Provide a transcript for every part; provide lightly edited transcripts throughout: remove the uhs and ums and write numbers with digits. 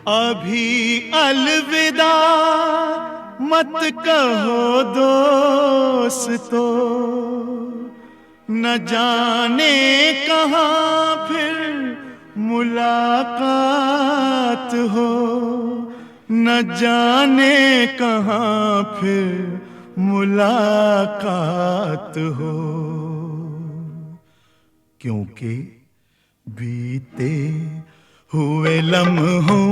अभी अलविदा मत कहो दोस्तों, न जाने कहाँ फिर मुलाकात हो, न जाने कहाँ फिर मुलाकात हो। क्योंकि बीते हुए लम्हों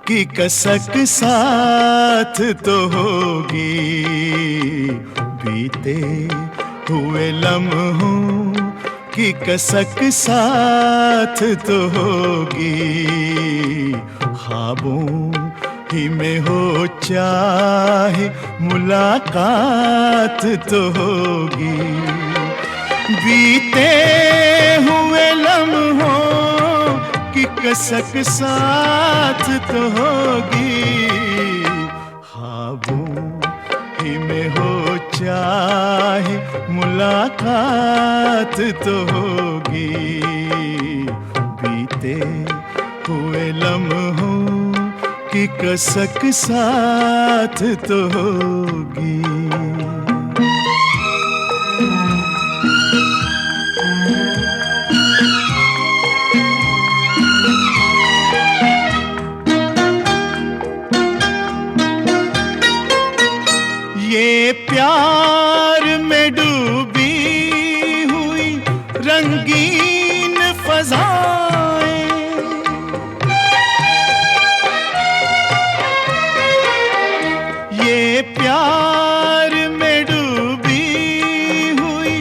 की कसक साथ तो होगी, बीते हुए लम्हों की कसक साथ तो होगी। ख्वाबों ही में हो चाहे मुलाकात तो होगी, बीते हुए लम्हों की कसक साथ तो होगी। ख्वाबों ही में हो चाहे मुलाकात तो होगी, बीते हुए लम्हों की कसक साथ तो होगी। ये प्यार में डूबी हुई रंगीन फज़ाएं, ये प्यार में डूबी हुई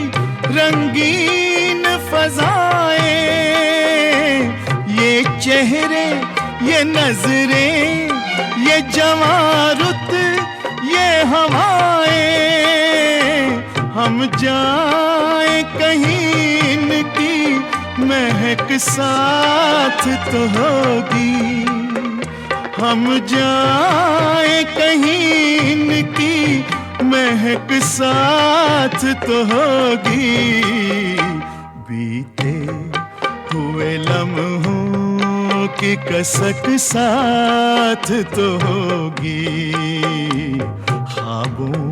रंगीन फज़ाएं, ये चेहरे, ये नजरें, ये जवारुत, ये हवाएं, हम जाएं कहीं इनकी महक साथ तो होगी, हम जाएं कहीं इनकी महक साथ तो होगी। बीते हुए लम्हों की कसक साथ तो होगी, ख्वाबों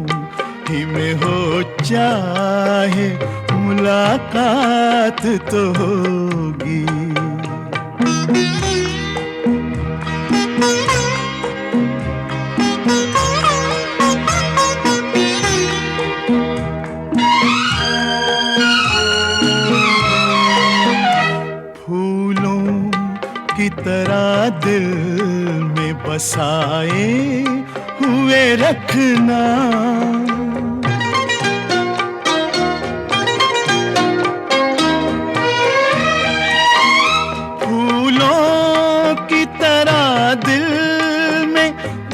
ही में हो चाहे मुलाकात तो होगी। फूलों की तरह दिल में बसाए हुए रखना, फूलों की तरह दिल में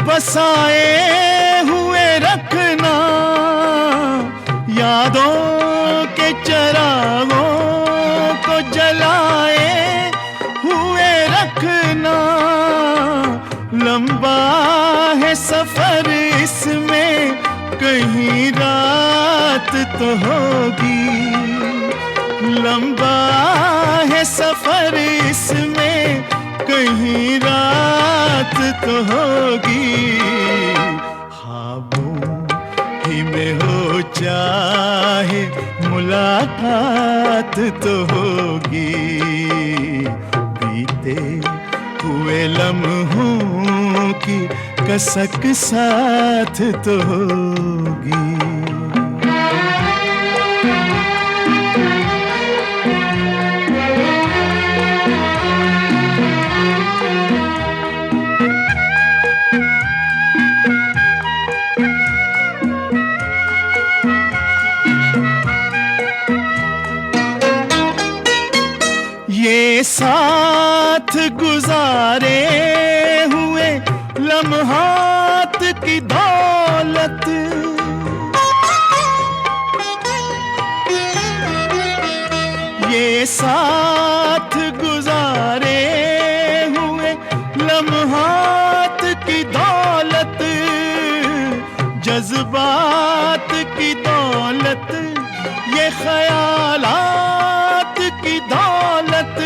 बसाए हुए रखना, यादों के चरागों को जलाए हुए रखना। लंबा है सफर इसमें कहीं रात तो होगी, लंबा है सफर इसमें कहीं रात तो होगी। ख्वाबों ही में हो चाहे मुलाकात तो होगी, बीते हुए लम्हों की कसक साथ तो होगी। ये साथ गुजारे हुए लम्हात की दौलत, ये साथ गुजारे हुए लम्हात की दौलत, जज्बात की दौलत, ये ख्यालात की दौलत,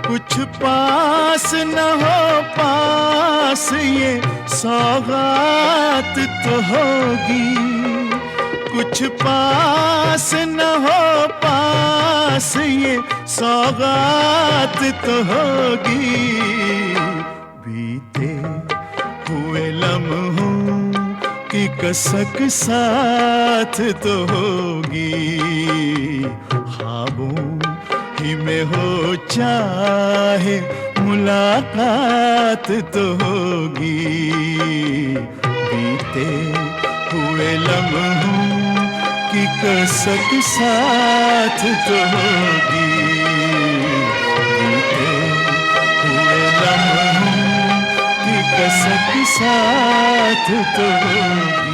कुछ पास न हो पास ये सौगात तो होगी, कुछ पास न हो पास ये सौगात तो होगी। बीते हुए लम्हों की कसक साथ तो होगी, ख्वाबों ही में हो चाहे मुलाकात तो होगी। बीते हुए लम्हों की कसक साथ तो होगी, बीते हुए लम्हों की कसक साथ तो होगी।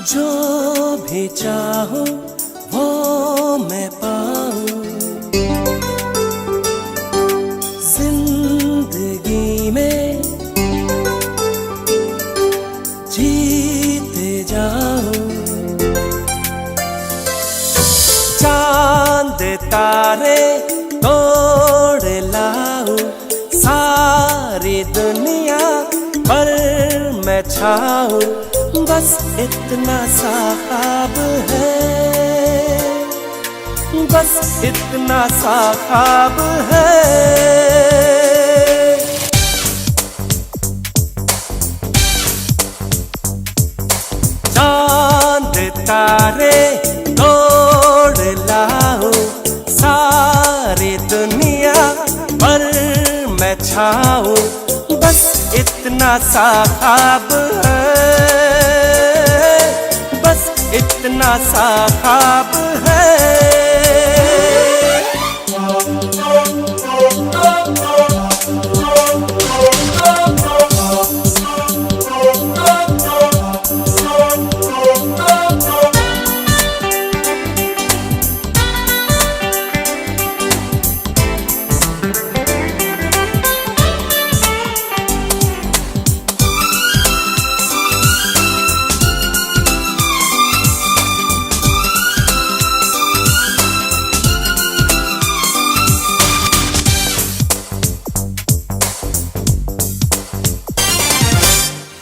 जो भी चाहूं वो मैं पाऊं, जिंदगी में जीते जाऊं। चांद तारे तोड़ लाऊं, सारी दुनिया पर मैं छाऊं। बस इतना सा ख्वाब है, बस इतना सा ख्वाब है। चांद तारे तोड़ लाऊं, सारी दुनिया पर मैं छाऊं। बस इतना सा ख्वाब है, बस इतना सा ख्वाब है।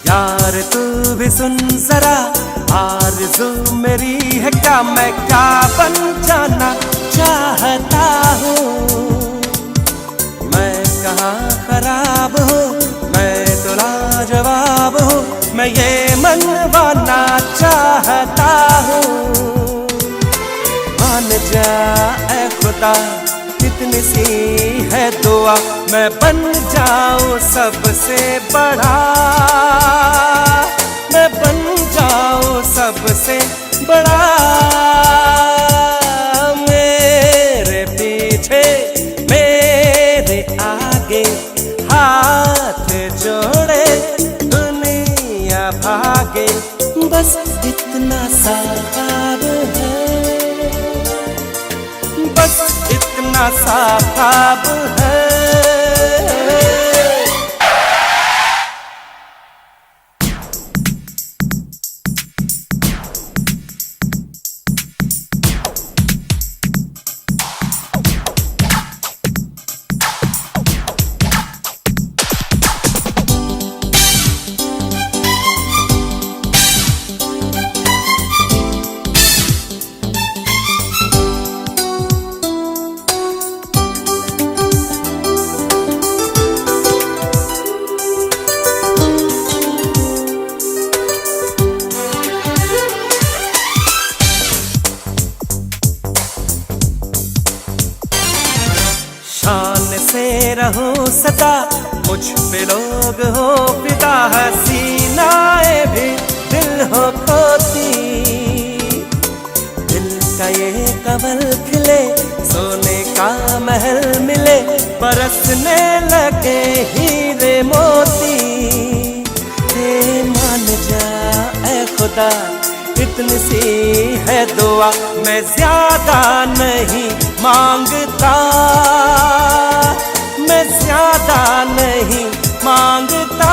यार तू भी सुन जरा, आरज़ू मेरी है क्या, मैं क्या बन जाना चाहता हूँ। मैं कहाँ खराब हूँ, मैं तो लाजवाब हूँ, मैं ये मनवाना चाहता हूँ। मान जा ऐ खुदा कितनी सी है दुआ, मैं बन जाऊं सबसे बड़ा, मैं बन जाऊं सबसे बड़ा। मेरे पीछे मेरे आगे हाथ जोड़े दुनिया भागे। बस इतना सा ख्वाब है, बस इतना सा ख्वाब है। शान से रहो सदा, मुझ पे लोग हो फिदा, हसीनाए भी दिल हो खोती। दिल का ये कमल खिले, सोने का महल मिले, बरसने लगे हीरे मोती। मान जा ऐ खुदा इतनी सी है दुआ, मैं ज्यादा नहीं मांगता, मैं ज्यादा नहीं मांगता।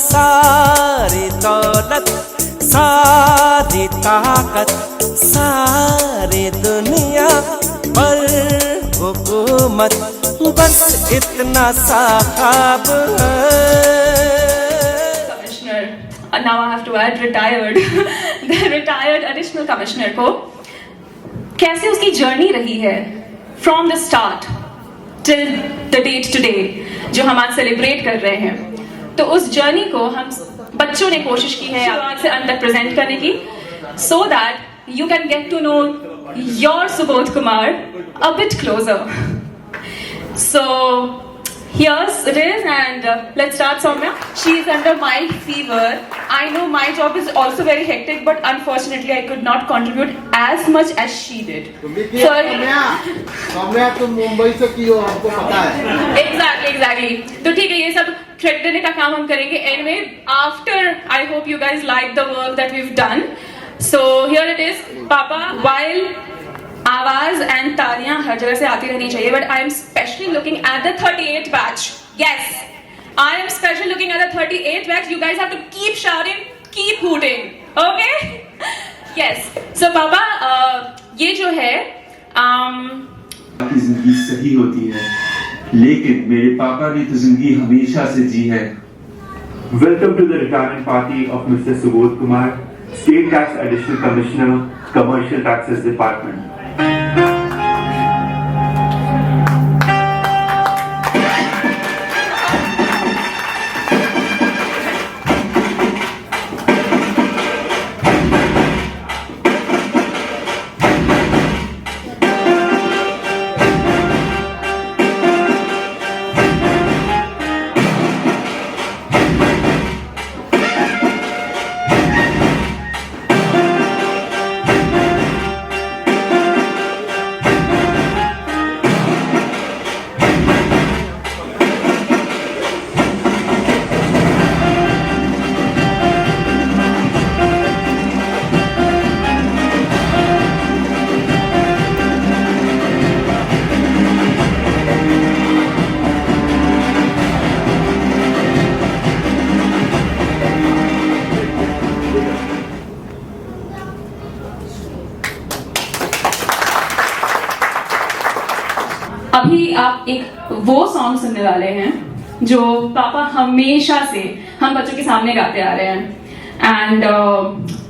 सारी दौलत, सारी ताकत, सारी दुनिया पर हुकूमत, बस इतना सा ख्वाब है। Now I have to add retired, the retired additional commissioner को कैसे उसकी जर्नी रही है from the start till the date today जो हम आज सेलिब्रेट कर रहे हैं। तो उस जर्नी को हम बच्चों ने कोशिश की है आज से अंत तक प्रेजेंट करने की, so that you can get to know your Subodh Kumar a bit closer. So here's it is, and let's start, Soumya. She is under mild fever. I know my job is also very hectic, but unfortunately I could not contribute as much as she did. Saumya तुम मुंबई से की हो, हमको पता है। Exactly. तो ठीक है, ये सब क्रेडिट देने का काम हम करेंगे। Anyway, after I hope you guys like the work that we've done. So here it is, Papa. While आवाज एंड तालियां हर जगह से आती रहनी चाहिए, but I am specially looking at the 38 batch. Yes, I am specially looking at the 38 batch. You guys have to keep shouting, keep hooting, okay? Yes, so papa, ये जो है की जिंदगी सही होती है, लेकिन मेरे पापा ने तो जिंदगी हमेशा से जी है। Welcome to the retirement party of mister Subodh Kumar, state tax additional commissioner, commercial taxes department. अभी आप एक वो सॉन्ग सुनने वाले हैं जो पापा हमेशा से हम बच्चों के सामने गाते आ रहे हैं, एंड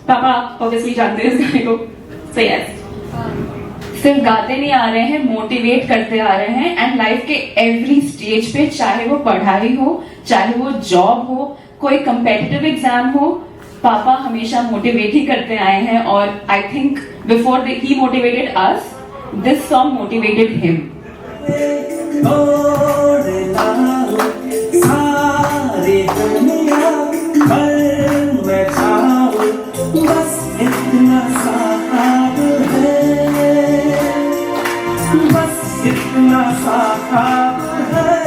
पापा ऑब्वियसली जानते हैं इस गाने को। सो यस, सिर्फ गाते नहीं आ रहे हैं, मोटिवेट करते आ रहे हैं, एंड लाइफ के एवरी स्टेज पे, चाहे वो पढ़ाई हो, चाहे वो जॉब हो, कोई कंपेटिटिव एग्जाम हो, पापा हमेशा मोटिवेट ही करते आए हैं। और I think before he motivated us, this song motivated him. सारी दुनिया पर मैं चाहूं, बस इतना सा ख्वाब है, बस इतना सा ख्वाब है।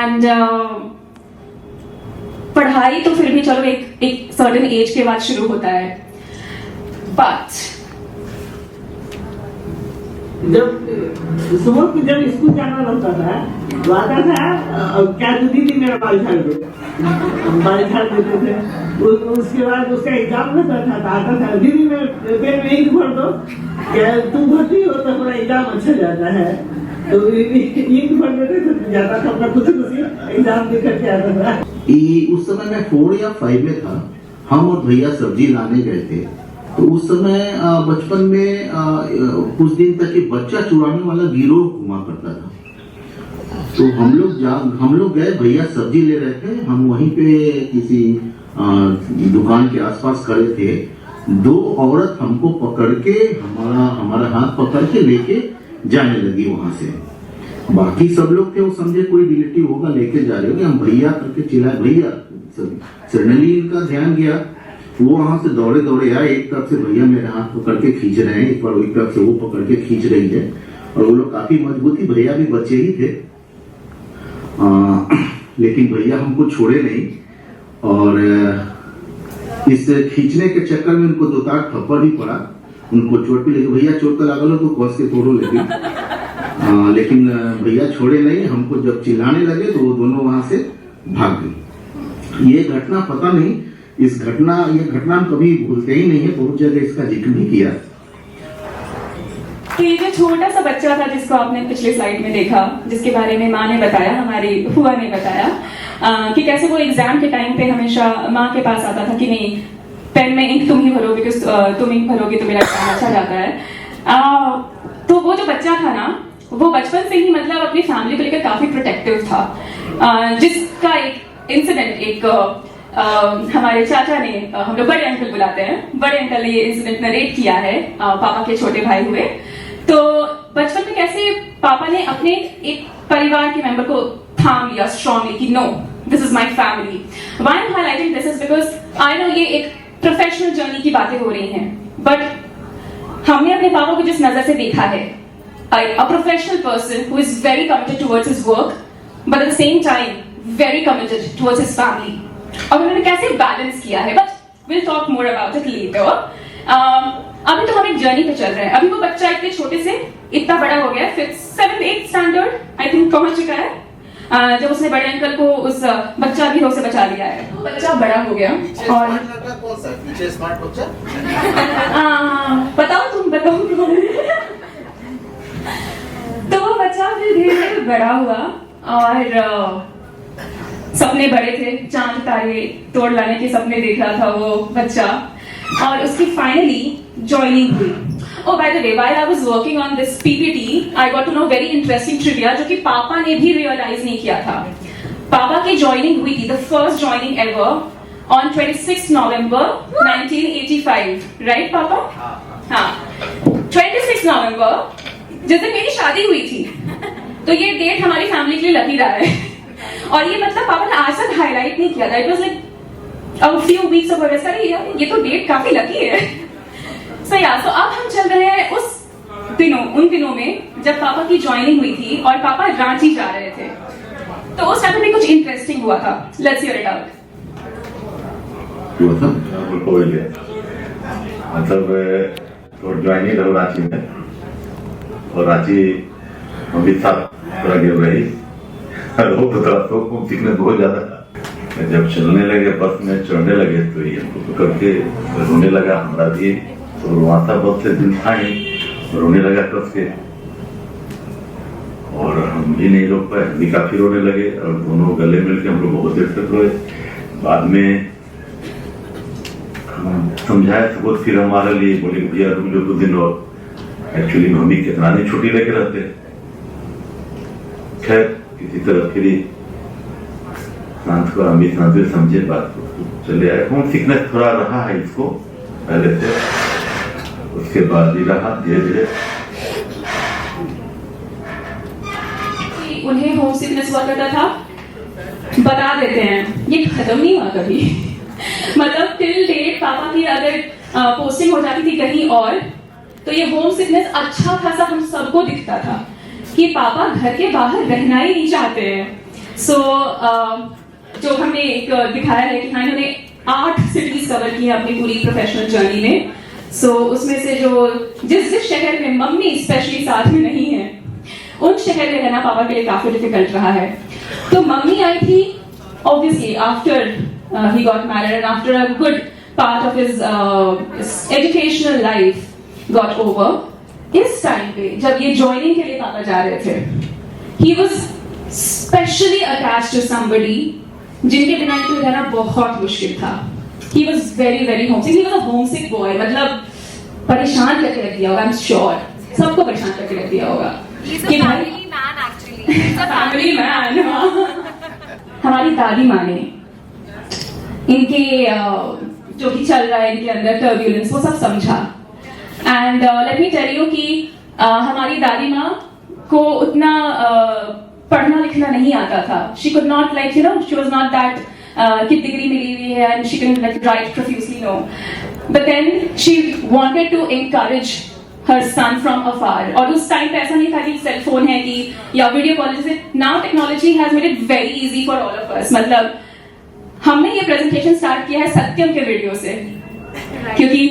एंड पढ़ाई तो फिर भी चलो एक सर्टेन एज के बाद शुरू होता है, बट जब सुबह को जब स्कूल जाना होता था, वो आता था क्या दीदी मेरा बाल झाड़ दो, बाल झाड़ देते थे। उसके बाद उसका एग्जाम होता था, तो आता था दीदी मेरे पेन में इंक भर दो, क्या तुम भरती हो तो पूरा एग्जाम अच्छा जाता है। तो इंक भर देते थे, जाता था अपना खुशी एग्जाम दे करके आता था। उस समय मैं 4 या 5 में था, हम और भैया सब्जी लाने गए थे। तो उस समय बचपन में कुछ दिन तक ये बच्चा चुराने वाला गिरोह घुमा करता था। तो हम लोग गए, भैया सब्जी ले रहे थे, हम वहीं पे किसी दुकान के आसपास खड़े थे। 2 औरत हमको पकड़ के हमारा हाथ पकड़ के लेके जाने लगी वहां से। बाकी सब लोग थे, वो समझे कोई रिलेटिव होगा लेके जा रहे होंगे। हम भैया करके चिल्लाए, भैया। सडनली इनका ध्यान गया, वो वहां से दौड़े आए। एक तरफ से भैया मेरे हाथ पकड़ के खींच रहे हैं, एक बार एक तरफ से वो पकड़ के खींच रही है, और वो लोग काफी मजबूती, भैया भी बच्चे ही थे। लेकिन भैया हमको छोड़े नहीं, और इस खींचने के चक्कर में उनको 2-4 थप्पड़ भी पड़ा, उनको चोट भी लगी। भैया चोट तो लागल हो तो कस के तोड़ो लेकिन भैया छोड़े नहीं। हमको जब चिल्लाने लगे तो वो दोनों वहां से भाग गए। ये घटना पता नहीं, ये घटना हम कभी भूलते ही नहीं है, बहुत जगह इसका जिक्र भी किया। तो ये जो छोटा सा बच्चा था जिसको आपने पिछले स्लाइड में देखा, जिसके बारे में माँ ने बताया, हमारी फुआ ने बताया कि कैसे वो एग्जाम के टाइम पे हमेशा माँ के पास आता था कि नहीं पेन में इंक तुम ही भरोगे, तुम इंक भरोगे तो मेरा एग्जाम अच्छा जाता है। तो वो जो बच्चा था ना, वो बचपन से ही मतलब अपनी फैमिली को लेकर काफी प्रोटेक्टिव था। जिसका एक इंसिडेंट हमारे चाचा ने, हम लोग बड़े अंकल बुलाते हैं, बड़े अंकल ने ये इंसिडेंट नरेट किया है, पापा के छोटे भाई हुए। तो बचपन में कैसे पापा ने अपने एक परिवार के मेंबर को थाम लिया स्ट्रांगली कि no this is my family. Why I am highlighting this is because I know ये एक प्रोफेशनल जर्नी की बातें हो रही हैं, बट हमने अपने पापा को जिस नजर से देखा है, a professional person who is very committed towards his work but at the same time very committed towards his family, और उन्होंने कैसे बैलेंस किया है, but we'll talk more about it later। अभी तो हम एक जर्नी पे चल रहे हैं। अभी वो बच्चा इतने छोटे से इतना बड़ा हो गया, 7th-8th स्टैंडर्ड आई थिंक पहुंच चुका है, जब उसने बड़े अंकल को उस बच्चा गिरोह से बचा लिया है। वो बच्चा बड़ा हो गया और बताओ तुम बताओ तो वो बच्चा फिर धीरे धीरे बड़ा हुआ और सपने बड़े थे, चांद तारे तोड़ लाने के सपने देख रहा था वो बच्चा, और उसकी फाइनली जॉइनिंग हुई। Oh, by the way, while I was working on this PPT, I got to know very interesting trivia जो कि पापा ने भी रियलाइज नहीं किया था। पापा की जॉइनिंग हुई थी, the first joining ever on 26 November 1985, right पापा? हाँ, 26 नवंबर जिस दिन मेरी शादी हुई थी। तो ये डेट हमारी फैमिली के लिए लकी रहा है, और ये मतलब पापा ने आज तक हाईलाइट नहीं किया था। It was like a few weeks of अरे ये तो डेट काफी लकी है। So अब हम चल रहे हैं उन दिनों में जब पापा की ज्वाइनिंग हुई थी और पापा रांची जा रहे थे। तो उस टाइम में कुछ इंटरेस्टिंग हुआ था। Let's hear it out। मतलब ज्वाइनिंग रहो रांची में, और रांची मम्मी साथ थोड़ा गिर रही, तो थोड़ा तो सीखने बहुत ज्यादा था। जब चलने लगे, बस में चढ़ने लगे, तो ये पकड़ के रोने लगा। हमारा भी तो रुआता बहुत से दिल था ही, रोने लगा कस के, और हम भी नहीं रोक पाए, हम भी काफी रोने लगे, और दोनों गले मिलके हम लोग बहुत देर तक रोए। बाद में समझाया सबको, फिर हमारे लिए बोले भैया रुक जो 2 दिन और। एक्चुअली मम्मी कितना नहीं छुट्टी लेके रहते। खैर किसी तरह फिर शांत को हम भी शांति समझे बात को, चले आए। होम सिकनेस थोड़ा रहा है इसको पहले से, उसके बाद भी रहा धीरे धीरे। उन्हें होम सिकनेस हुआ करता था, बता देते हैं ये खत्म नहीं हुआ कभी। मतलब टिल डेट पापा की अगर पोस्टिंग हो जाती थी कहीं और, तो ये होम सिकनेस अच्छा खासा हम सबको दिखता था कि पापा घर के बाहर रहना ही नहीं चाहते हैं। सो जो हमने एक दिखाया है कि हाँ इन्होंने 8 सिटीज कवर की है अपनी पूरी प्रोफेशनल जर्नी में। सो उसमें से जो जिस शहर में मम्मी स्पेशली साथ में नहीं है, उन शहर में रहना पापा के लिए काफी डिफिकल्ट रहा है। तो मम्मी आई थी obviously after he got married and after a good part of his educational life got over। इस टाइम पे जब ये ज्वाइनिंग के लिए पापा जा रहे थे, he was specially attached to somebody जिनके बिना इनको रहना बहुत मुश्किल था। He was very very homesick। He was a homesick boy, मतलब परेशान करके रख दिया होगा। I'm sure सबको परेशान करके रख दिया होगा। He's a family man actually। He's a family man। हमारी दादी माँ ने इनके जो भी चल रहा है इनके अंदर टर्ब्यूलेंस, वो सब समझा। And let me tell you कि हमारी दादी माँ को उतना पढ़ना लिखना नहीं आता था। She could not like you know she was not that कि डिग्री मिली हुई है and she can like write profusely, no, but then she wanted to encourage her son from afar. और उस टाइम पे ऐसा नहीं था कि सेल फोन है कि या वीडियो कॉल, जैसे now technology has made it very easy for all of us. मतलब हमने ये प्रेजेंटेशन स्टार्ट किया है सत्यम के वीडियो से, क्योंकि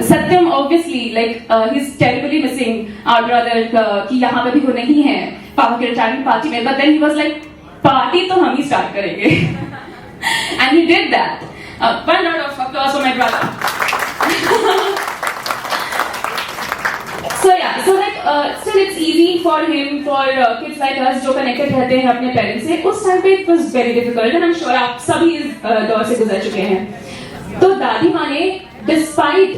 Satyam obviously like he is terribly missing our brother, कि यहाँ पे भी वो नहीं है पापा के रिटायरमेंट पार्टी में. But then he was like party तो हम ही स्टार्ट करेंगे. And he did that. One round of applause for my brother. So yeah, so like still it's easy for him, for kids like us जो connected रहते हैं अपने parents से. उस time पे it was very difficult and I'm sure आप सभी इस दौर से गुजर चुके हैं. तो दादी माँ ने despite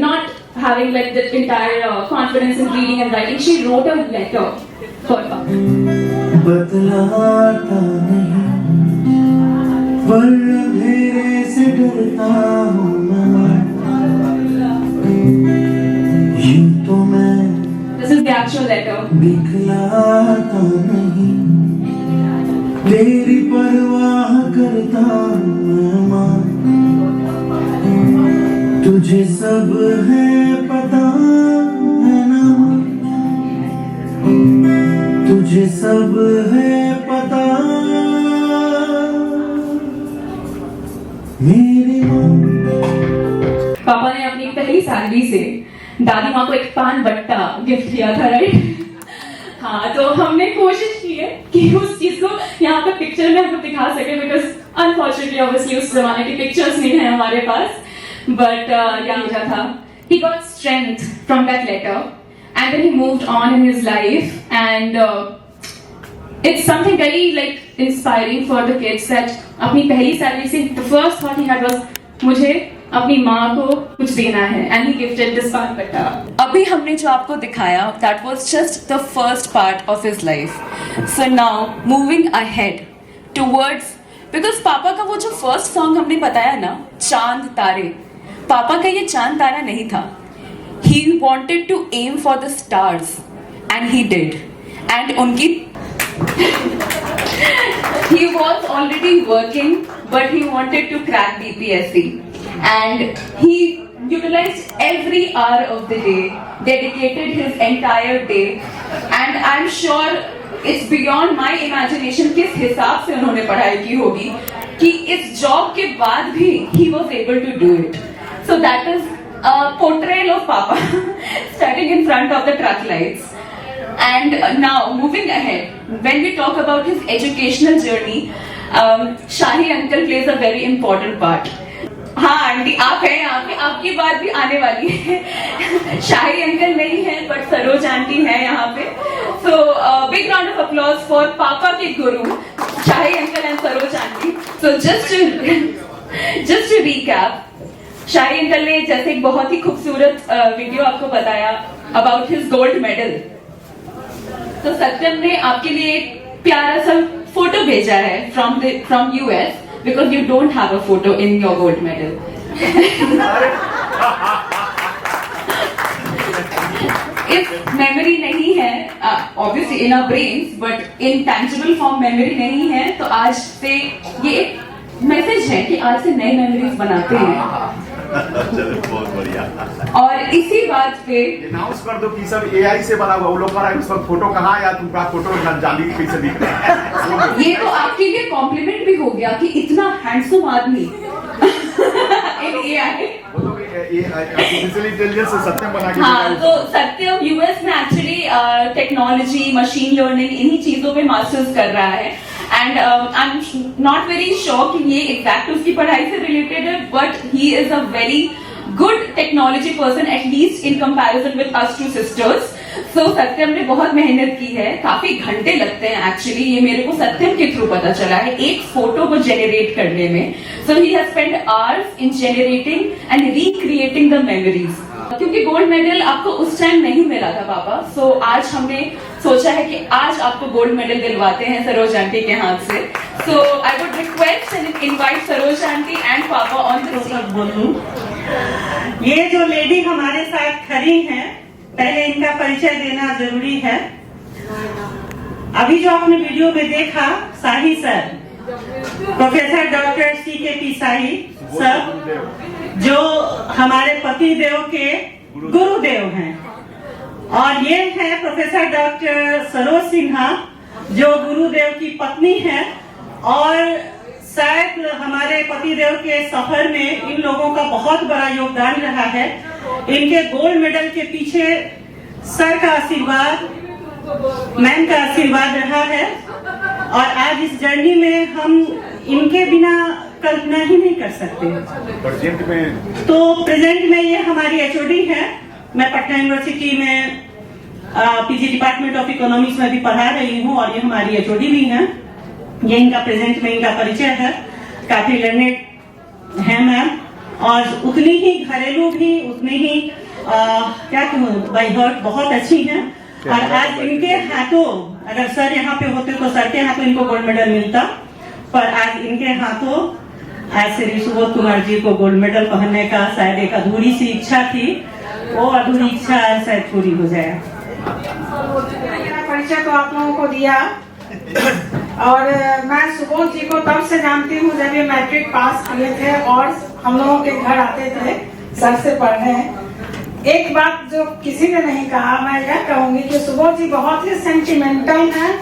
not having like the entire confidence in reading and writing, she wrote a letter for Papa. बतलाता नहीं पर अंधेरे से डरता हूँ मैं, यूं तो मैं This is the actual letter. दिखलाता नहीं, तेरी परवाह करता हूँ मैं माँ, तुझे सब है पता है ना, तुझे सब है पता मेरी माँ. पापा ने अपनी पहली सैलरी से दादी माँ को एक पान बट्टा गिफ्ट किया था, राइट? हाँ, तो हमने कोशिश की है कि उस चीज को यहाँ पे पिक्चर में हमको दिखा सके, बिकॉज अनफॉर्चुनेटली ऑब्वियसली उस जमाने की पिक्चर्स नहीं है हमारे पास. बट क्या था, he got strength from that letter and then he moved on in his life, and it's something very like inspiring for the kids that अपनी पहली सैलरी से the first thought he had was मुझे अपनी माँ को कुछ देना है, and he gifted this पान बट्टा. अभी हमने जो आपको दिखाया that was just the first part of his life. So now moving ahead towards, because पापा का वो जो first song हमने बताया ना, चांद तारे, पापा का ये चांद तारा नहीं था. He wanted to aim for the stars and he did. And उनकी he was already working but he wanted to crack BPSC and he utilized every hour of the day, dedicated his entire day, and I'm sure it's beyond my imagination किस हिसाब से उन्होंने पढ़ाई की होगी कि इस जॉब के बाद भी he was able to do it. So that is a portrayal of Papa standing in front of the truck lights. And now moving ahead, when we talk about his educational journey, Shahi uncle plays a very important part. हाँ aunty आप हैं यहाँ पे, आपकी बात भी आने वाली है. शाही अंकल नहीं है बट सरोज आंटी है यहाँ पे. So big round of applause for papa के guru Shahi uncle and Saroj aunty. So just to recap, Shahi uncle ने जैसे एक बहुत ही खूबसूरत वीडियो आपको बताया अबाउट हिज गोल्ड मेडल, तो सत्यम ने आपके लिए एक प्यारा सा फोटो भेजा है from US, because you don't have a photo in your gold medal. If memory नहीं है obviously in our brains, but in tangible form memory नहीं है, तो आज से ये एक मैसेज है कि आज से नए मेमोरीज बनाते हैं. बहुत बढ़िया. और इसी बात पे अनाउंस कर दो कि सब एआई से बना हुआ, वो लोग का उस वक्त फोटो कहाँ या तुम्हारा फोटो जाली कैसे दिख रहा है. ये तो आपके लिए कॉम्प्लीमेंट भी हो गया कि इतना हैंडसम आदमी इन एआई. वो तो आर्टिफिशियल इंटेलिजेंस से सत्यम बना के. हाँ, तो सत्यम यूएस में एक्चुअली टेक्नोलॉजी, मशीन लर्निंग, इन्हीं चीजों पे मास्टर्स कर रहा है. And I am not very sure कि ये एग्जैक्ट उसकी पढ़ाई से रिलेटेड है, but he is a very good technology person, at least in comparison with us two sisters. So Satyam ने बहुत मेहनत की है, काफी घंटे लगते हैं एक्चुअली, ये मेरे को सत्यम के थ्रू पता चला है एक फोटो को जेनरेट करने में. So he has spent hours in generating and recreating the memories. क्योंकि गोल्ड मेडल आपको उस टाइम नहीं मिला था पापा, सो आज हमने सोचा है कि आज आपको गोल्ड मेडल दिलवाते हैं सरोज आंटी के हाथ से. So I would request and invite Saroj aunty and papa on the stage. ये जो लेडी हमारे साथ खड़ी हैं, पहले इनका परिचय देना जरूरी है. अभी जो आपने वीडियो में देखा, शाही सर, प्रोफेसर डॉक्टर CKP शाही सर, जो हमारे पति देव के गुरुदेव हैं। और ये है प्रोफेसर डॉक्टर सरोज सिन्हा, जो गुरुदेव की पत्नी है, और शायद हमारे पतिदेव के सफर में इन लोगों का बहुत बड़ा योगदान रहा है। इनके गोल्ड मेडल के पीछे सर का आशीर्वाद, मैम का आशीर्वाद रहा है, और आज इस जर्नी में हम इनके बिना कल्पना ही नहीं कर सकते। प्रेजेंट में ये हमारी एचओडी है। मैं पटना यूनिवर्सिटी में पीजी डिपार्टमेंट ऑफ इकोनॉमिक्स में भी पढ़ा रही हूँ, और ये हमारी एचओडी भी है। ये इनका प्रेजेंट में इनका परिचय है। काफी लर्नेड है मैम, और उतनी ही घरेलू भी, उतनी ही क्या कहूँ, बाय हार्ट बहुत अच्छी हैं। और आज इनके हाथों, अगर सर यहाँ पे होते तो सर के हाथों इनको गोल्ड मेडल मिलता, पर आज इनके हाथों आज श्री सुबोध कुमार जी को गोल्ड मेडल पहनने का शायद एक अधूरी सी इच्छा थी, वो अधूरी इच्छा शायद पूरी हो जाए। परिचय तो आप लोगों को दिया, और मैं सुबोध जी को तब से जानती हूँ जब ये मैट्रिक पास किए थे और हम लोगों के घर आते थे सर से पढ़ने। एक बात जो किसी ने नहीं कहा, मैं यह कहूंगी कि सुबोध जी बहुत ही सेंटिमेंटल हैं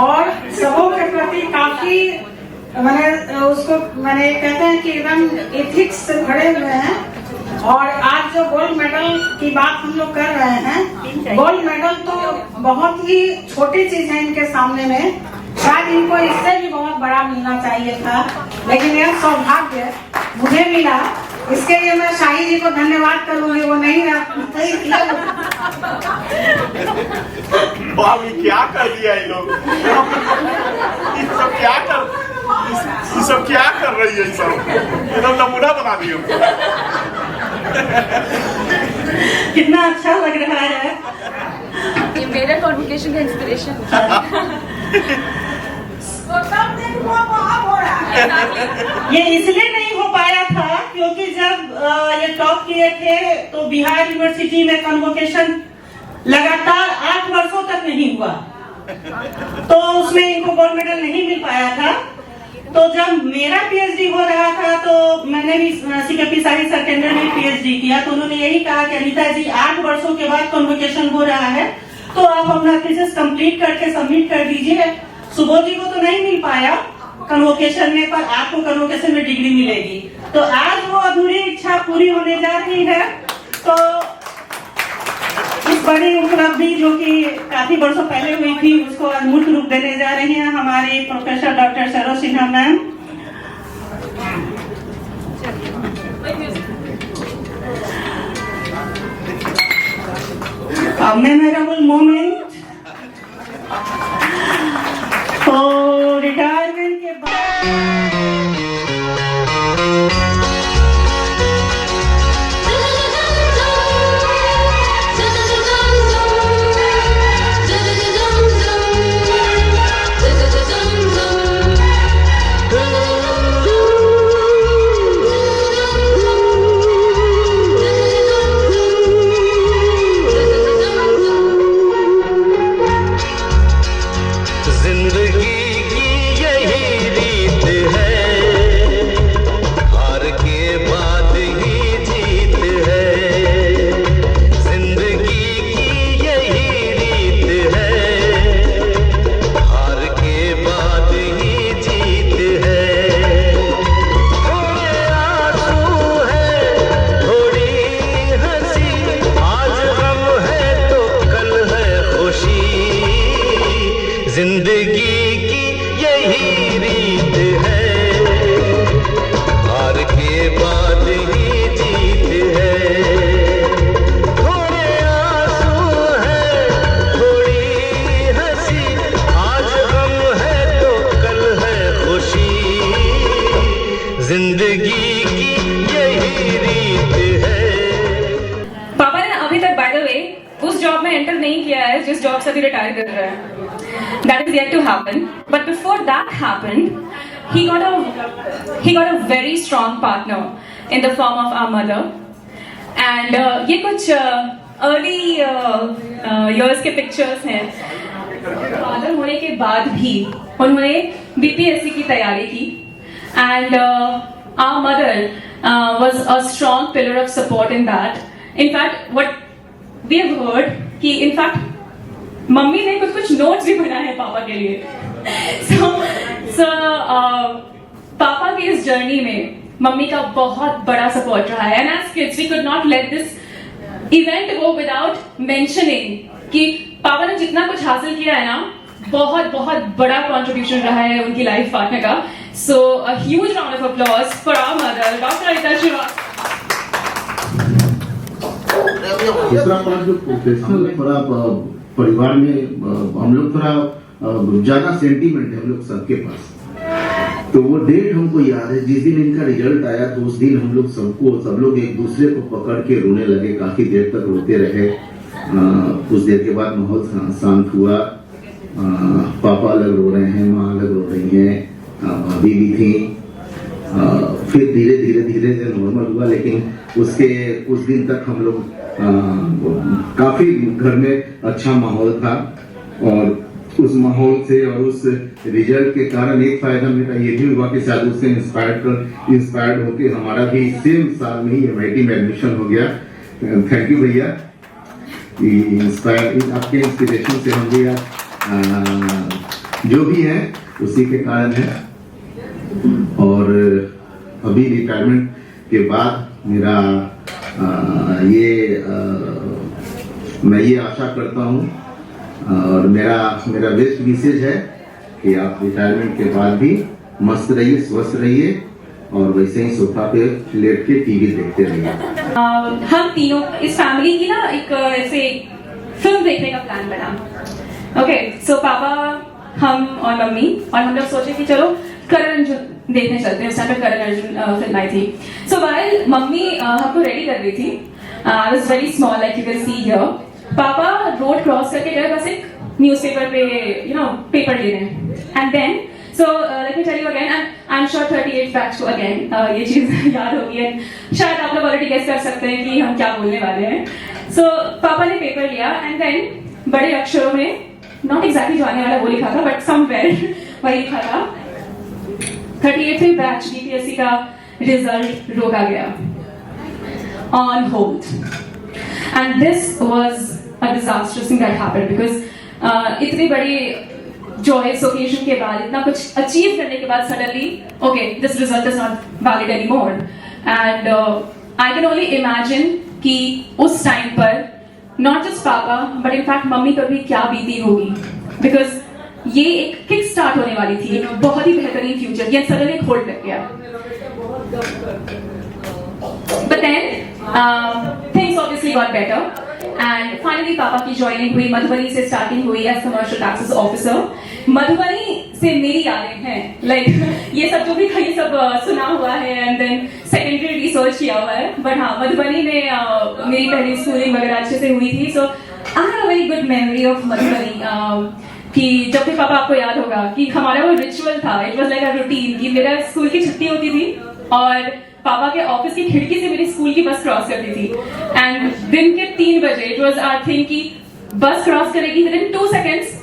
और सबों के प्रति काफी मैंने कहते हैं कि एकदम एथिक्स से भरे हुए हैं। और आज जो गोल्ड मेडल की बात हम लोग कर रहे हैं, गोल्ड मेडल तो बहुत ही छोटी चीज है इनके सामने में, शायद इनको इससे भी बहुत बड़ा मिलना चाहिए था, लेकिन यह सौभाग्य मुझे मिला। इसके लिए मैं शाही जी को धन्यवाद करूंगी, वो नहीं किया। क्या कर दिया ये लोग, ये सब क्या कर रही है, ये सब एकदम नमूना बना दिया। कितना अच्छा लग रहा है, ये मेरे कॉन्वोकेशन का इंस्पिरेशन ये इसलिए नहीं हो पाया था क्योंकि जब ये टॉप किए थे तो बिहार यूनिवर्सिटी में कन्वोकेशन लगातार 8 वर्षों तक नहीं हुआ, तो उसमें इनको गोल्ड मेडल नहीं मिल पाया था। तो जब मेरा पीएचडी हो रहा था तो मैंने भी सीकेपी साहित्य सर के अंदर में पीएचडी किया, तो उन्होंने यही कहा कि अनीता जी 8 वर्षों के बाद कन्वोकेशन हो रहा है, तो आप अपना थीसिस कंप्लीट करके सबमिट कर दीजिए। सुबोध जी को तो नहीं मिल पाया कन्वोकेशन में, पर आपको कन्वोकेशन में डिग्री मिलेगी। तो आज वो अधूरी इच्छा पूरी होने जा रही है। तो इस बड़ी उपलब्धि जो कि काफी वर्षों पहले हुई थी, उसको आज मूर्त रूप देने जा रही हैं हमारे professor doctor Saroj Sinha ma'am. Memorable moment. तो रिटायरमेंट के बाद जिंदगी की यही रीत है, हार के बाद ही जीत है। थोड़े आंसू है, थोड़ी हंसी, आज गम है तो कल है खुशी, जिंदगी की यही रीत है। पापा ने अभी तक बाय द वे उस जॉब में एंटर नहीं किया है जिस जॉब से अभी रिटायर कर रहे हैं। That is yet to happen. But before that happened, he got a very strong partner in the form of our mother. And ये कुछ early years के pictures हैं। father होने के बाद भी उन्होंने BPSC की तैयारी की। And our mother was a strong pillar of support in that. In fact what we have heard कि इनफैक्ट मम्मी ने कुछ नोट्स भी बनाए हैं पापा के लिए. सो पापा की इस जर्नी में मम्मी का बहुत बड़ा सपोर्ट रहा है. And as kids we could not let this event go without mentioning कि पापा ने जितना कुछ हासिल किया है ना, बहुत बहुत बड़ा कंट्रीब्यूशन रहा है उनकी लाइफ पार्टनर का. So a huge round of applause for our mother doctor Anita Srivastava. दूसरा बात जो प्रोफेशनल थोड़ा परिवार में हम लोग थोड़ा ज्यादा सेंटीमेंट है हम लोग सबके पास. तो वो डेट हमको याद है जिस दिन इनका रिजल्ट आया, तो उस दिन हम लोग सब लोग एक दूसरे को पकड़ के रोने लगे. काफी देर तक रोते रहे. कुछ देर के बाद माहौल शांत हुआ. पापा अलग रो रहे हैं, माँ अलग रो रही है, भाभी भी थी. फिर धीरे धीरे से नॉर्मल हुआ. लेकिन उसके कुछ दिन तक हम लोग काफी घर में अच्छा माहौल था. और उस माहौल से और उस रिजल्ट के कारण एक फायदा मेरा ये भी हुआ कि शायद उससे इंस्पायर्ड होकर हमारा भी सेम साल में ही MIT में एडमिशन हो गया. थैंक यू भैया. आपके इंस्पिरेशन से हम भी जो भी है उसी के कारण है. और अभी रिटायरमेंट के बाद मेरा मैं ये आशा करता हूँ और मेरा बेस्ट विशेष है कि आप रिटायरमेंट के बाद भी मस्त रहिए, स्वस्थ रहिए और वैसे ही सोफा पे लेट के टीवी देखते रहिए. हम तीनों इस फैमिली की ना एक ऐसे फिल्म देखने का प्लान बना. ओके, सो पापा, हम और मम्मी, और हम लोग सोचे कि चलो करण अर्जुन देखने चलते हैं. उस टाइम पे करण अर्जुन फिल्म आई थी. सो वाइल मम्मी हमको रेडी कर रही थी, I was very small like you can see here. पापा रोड क्रॉस करके गए बस एक न्यूज़पेपर पे पेपर ले रहे हैं. And then so let me tell you again, I am sure 38 batch को अगेन ये चीज याद होगी. एंड शायद आप लोग ऑलरेडी गेस कर सकते हैं कि हम क्या बोलने वाले हैं. सो पापा ने पेपर लिया एंड देन बड़े अक्षरों में, नॉट एग्जैक्टली जो आने वाला वो लिखा था, बट समवेयर वही लिखा था 38th बैच BPSC का रिजल्ट रोका गया, on hold. And this was a disasters thing that happened because इतनी बड़ी joyous occasion के बाद, इतना कुछ अचीव करने के बाद suddenly okay this result is not valid anymore. And I can only imagine कि उस टाइम पर नॉट जस्ट पापा बट इनफैक्ट मम्मी को भी क्या बीती होगी. बिकॉज ये एक किक स्टार्ट होने वाली थी, एक बहुत ही बेहतरीन फ्यूचर, ये सडनली होल्ड लग गया. But then things obviously got better and finally papa की ज्वाइनिंग हुई. मधुबनी से स्टार्टिंग हुई as commercial taxes officer. Madhubani से मेरी यादें हैं, लाइक ये सब जो भी ये सब सुना हुआ है एंड देन सेकेंडरी रिसर्च किया हुआ है. बट हाँ, मधुबनी में मेरी पहली स्कूलिंग वगैरह अच्छे से हुई थी. So I have a very good memory of Madhubani. कि जब भी पापा, आपको याद होगा कि हमारा वो रिचुअल था, it was like a routine कि मेरा स्कूल की छुट्टी होती थी और पापा के ऑफिस की खिड़की से मेरी स्कूल की बस क्रॉस करती थी. एंड दिन के 3 बजे इट वाज आवर थिंग कि बस क्रॉस करेगी, विद इन 2 सेकंड्स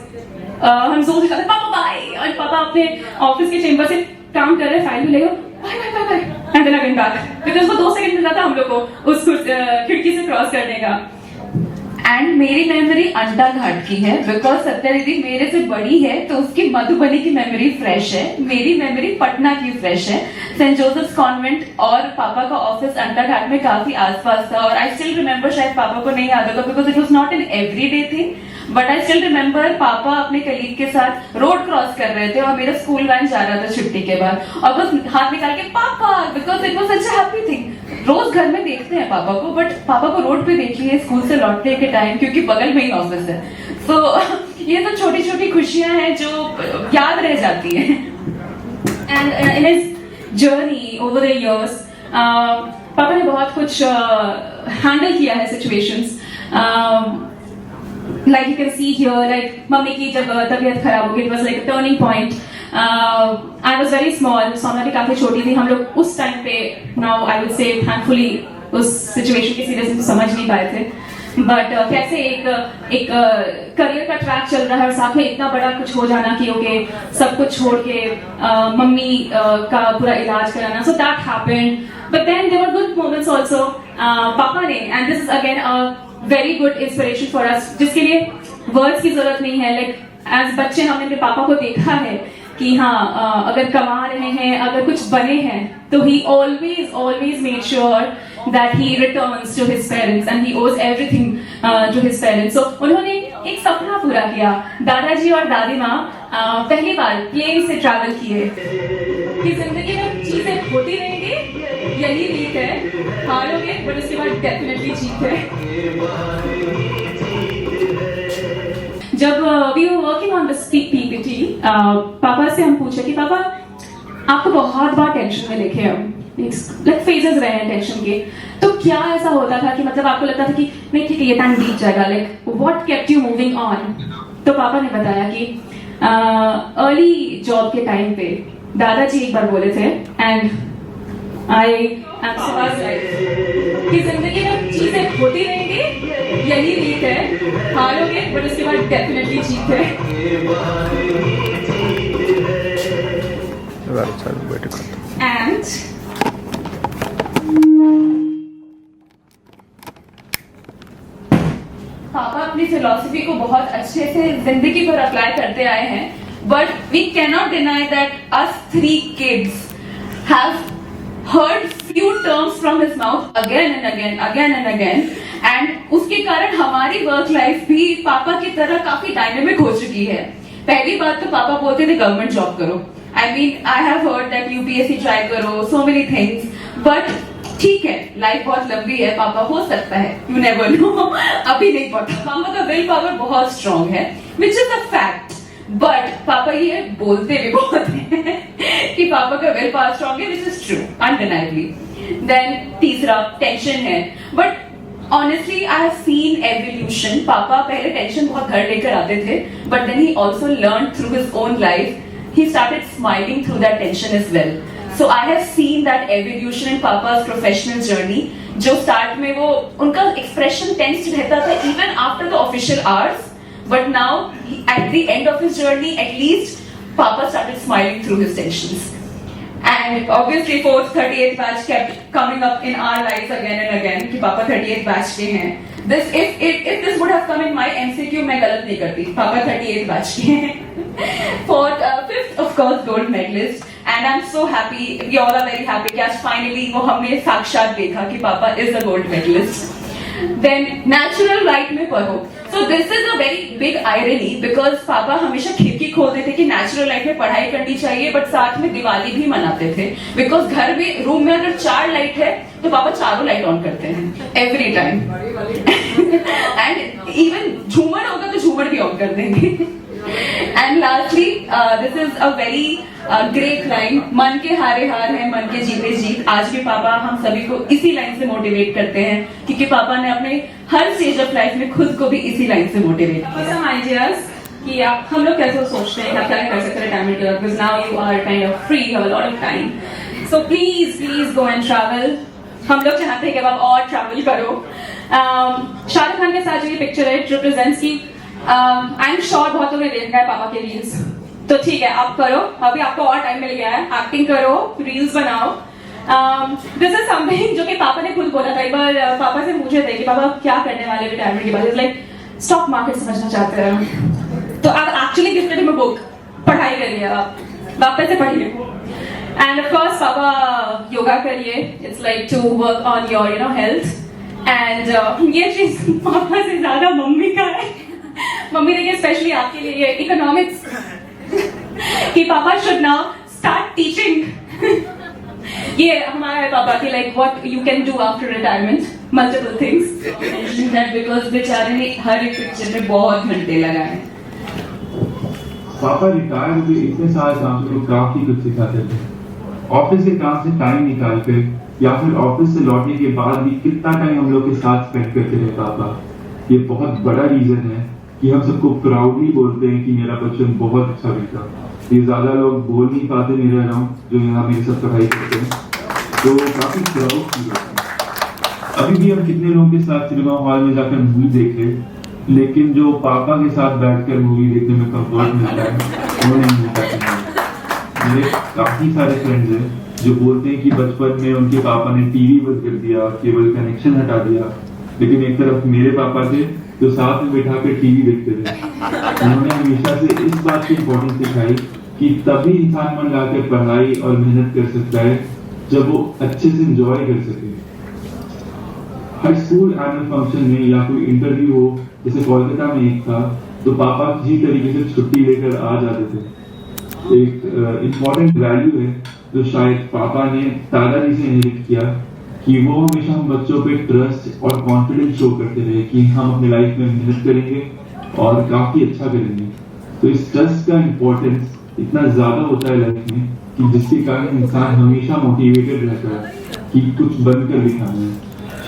हम जोर से कहते पापा बाय. और पापा अपने ऑफिस के चेंबर से काम कर रहे, फाइल में ले bye bye bye bye and then again back, because वो 2 सेकंड मिलता था हम लोग को उस खिड़की से क्रॉस करने का. एंड मेरी मेमोरी अंडा घाट की है बिकॉज सत्या दीदी मेरे से बड़ी है तो उसकी मधुबनी की मेमोरी फ्रेश है. मेरी मेमोरी पटना की फ्रेश है. सेंट जोसेफ्स कॉन्वेंट और पापा का ऑफिस अंडा घाट में काफी आसपास था. और आई स्टिल रिमेम्बर, शायद पापा को नहीं याद होगा because it was not an everyday thing, but I still remember पापा अपने कलीग के साथ रोड क्रॉस कर रहे थे और मेरा स्कूल वैन जा रहा था छुट्टी के बाद, और बस हाथ निकाल के papa, because it was such a happy thing. रोज घर में देखते हैं पापा को, बट पापा को रोड पे देखिए स्कूल से लौटने के टाइम, क्योंकि बगल में ही ऑफिस है. तो ये तो छोटी छोटी खुशियां हैं जो याद रह जाती हैं. And in his journey over the years पापा ने बहुत कुछ हैंडल किया है situations. like you can see here, like mummy की जब तबीयत खराब हो गई, it was like a turning point. I was very small, सोना भी काफी छोटी थी. हम लोग उस टाइम पे, now I would say thankfully, उस सिचुएशन की सीरियसनेस को समझ नहीं पाए थे. बट कैसे एक करियर का ट्रैक चल रहा है और साथ में इतना बड़ा कुछ हो जाना कि ओके सब कुछ छोड़ के मम्मी का पूरा इलाज कराना, so that happened. But then there were good moments also. Papa ने, and this is again a very good inspiration for us, जिसके लिए वर्ड्स की जरूरत नहीं है. लाइक एज बच्चे हमने अपने पापा को देखा है कि हाँ अगर कमा रहे हैं, अगर कुछ बने हैं, तो he always made sure that he returns to his parents and he owes everything to his parents. So उन्होंने एक सपना पूरा किया. दादाजी और दादी माँ पहली बार प्लेन से ट्रैवल किए. कि जिंदगी में चीजें होती रहेंगी, यही रीत है, हारोगे बट उसके बाद डेफिनेटली जीत है. जब we were working on this PPT, papa से हम पूछे कि पापा आपको बहुत बार टेंशन में देखे हम, लाइक फेजेस रहे हैं टेंशन के, तो क्या ऐसा होता था कि मतलब आपको लगता था कि नहीं ठीक है ये टाइम बीत जाएगा, like what kept you moving on? तो पापा ने बताया कि अर्ली जॉब के टाइम पे दादाजी एक बार बोले थे, एंड आई एम सरप्राइज्ड कि जिंदगी में चीजें होती रहेंगी, यही रीत है, हारोगे बट उसके बाद डेफिनेटली जीत है. एंड पापा अपनी फिलॉसफी को बहुत अच्छे से जिंदगी पर अप्लाई करते आए हैं, बट वी कैन नॉट डिनाई दैट अस 3 kids have heard few terms from his mouth again and again, and उसके कारण हमारी वर्क लाइफ भी पापा की तरह काफी डायनेमिक हो चुकी है. पहली बात तो पापा बोलते थे गवर्नमेंट जॉब करो. I mean I have heard that UPSC try करो, सो मेनी थिंग्स, बट ठीक है लाइफ बहुत लंबी है पापा, हो सकता है, यू नेवर नो, अभी नहीं पता. पापा का विल पावर बहुत स्ट्रांग है, which is a fact, but पापा ये बोलते भी बहुत हैं कि पापा का विल पावर स्ट्रांग है, which is true undeniably. Then तीसरा टेंशन है, but honestly I have seen evolution. Papa पहले टेंशन बहुत घर लेकर आते थे, but then he also learn through his own life, he started smiling through that tension as well. So I have seen that evolution in Papa's professional journey. जो start में वो उनका expression tense रहता था even after the official hours, but now at the end of his journey, at least Papa started smiling through his tensions. And obviously 4th 38th batch kept coming up in our lives again and again कि पापा 38th batch के हैं. This if this would have come in my MCQ मैं गलत नहीं करती, पापा 38th batch के हैं. 5th of course gold medalist, and I'm so happy, we all are very happy कि आज finally वो हमने साक्षात देखा कि पापा is a gold medalist. Then natural light में पढ़ो. So this is a very big irony because पापा हमेशा खिड़की खोलते थे कि नेचुरल लाइट में पढ़ाई करनी चाहिए, बट साथ में दिवाली भी मनाते थे बिकॉज घर में रूम में अगर 4 लाइट है तो पापा चारों लाइट ऑन करते हैं एवरी टाइम. एंड इवन झूमर होगा तो झूमर भी ऑन कर देंगे. And lastly this is a very great line, मन के हारे हार है मन के जीते जीत. आज भी पापा हम सभी को इसी लाइन से मोटिवेट करते हैं क्योंकि पापा ने अपने हर स्टेज ऑफ लाइफ में खुद को भी इसी लाइन से मोटिवेट किया. सम आइडियाज कि आप हम लोग कैसे सोचते हैं आप क्या कर सकते हैं रिटायरमेंट के बाद, because now you are kind of free, have a lot of time. So please go and travel. हम लोग चाहते हैं कि अब आप और ट्रैवल करो. शाहरुख खान के साथ जो ये पिक्चर है इट रिप्रेजेंट्स की आई एम श्योर बहुत लोगों ने देखा है पापा के रील्स, तो ठीक है आप करो, अभी आपको और टाइम मिल गया है, एक्टिंग करो, रील्स बनाओ. दिस इज समथिंग जो कि पापा ने खुद बोला था. एक बार पापा से पूछे थे कि पापा क्या करने वाले रिटायरमेंट के बाद, लाइक स्टॉक मार्केट समझना चाहते हैं, तो आप actually gifted him a book, पढ़ाई करिए, आप वापस से पढ़िए. End of course papa yoga करिए, it's like to work on your you know health. And ये चीज पापा से ज्यादा मम्मी का है. मम्मी देखिए स्पेशली आपके लिए ये इकोनॉमिक्स कि पापा शुड नाउ स्टार्ट टीचिंग. ये हमारा है पापा की like what you can do after retirement, multiple things. That because बेचारे ने हर एक पिक्चर में बहुत घंटे लगाए. पापा रिटायर हुए इतने सारे काम से काफी कुछ सिखाते थे. ऑफिस के काम से टाइम निकाल कर या फिर ऑफिस से लौटने के बाद भी कितना टाइम हम लोग के साथ स्पेंड करते रहे पापा. ये बहुत बड़ा रीजन है कि हम सबको प्राउडली बोलते हैं कि मेरा बचपन बहुत अच्छा बीता. ये ज्यादा लोग बोल नहीं पाते मेरे अराउंड जो यहाँ मेरे साथ पढ़ाई करते हैं, तो काफी प्राउड की बात है. अभी भी हम कितने लोगों के साथ सिनेमा हॉल में जाकर मूवी देख रहे, लेकिन जो पापा के साथ बैठकर मूवी देखने में कंफर्ट मिलता है वो नहीं मिलता. मेरे काफ़ी सारे फ्रेंड्स हैं जो बोलते हैं कि बचपन में उनके पापा ने टीवी बंद कर दिया, केबल कनेक्शन हटा दिया, लेकिन एक तरफ मेरे पापा थे जो साथ में बैठा कर टीवी देखते थे। उन्होंने हमेशा से इस बात की इम्पोर्टेंस सिखाई कि तभी इंसान मन लगाकर पढ़ाई और मेहनत कर सकता है जब वो अच्छे से एंजॉय कर सके। हर स्कूल एनुअल फंक्शन में या कोई इंटरव्यू हो, जैसे कोलकाता में एक था, तो पापा किसी तरीके से छुट्टी लेकर आ जाते थे। एक इम्पोर्टेंट वैल्यू है जो शायद पापा ने दादाजी से इनहेरिट किया कि वो हमेशा हम बच्चों पे ट्रस्ट और कॉन्फिडेंस शो करते रहे कि हम अपनी लाइफ में मेहनत करेंगे और काफी अच्छा करेंगे। तो इस ट्रस्ट का इम्पोर्टेंस इतना ज्यादा होता है लाइफ में कि जिसके कारण इंसान हमेशा मोटिवेटेड रहता है कि कुछ बनकर दिखाना है।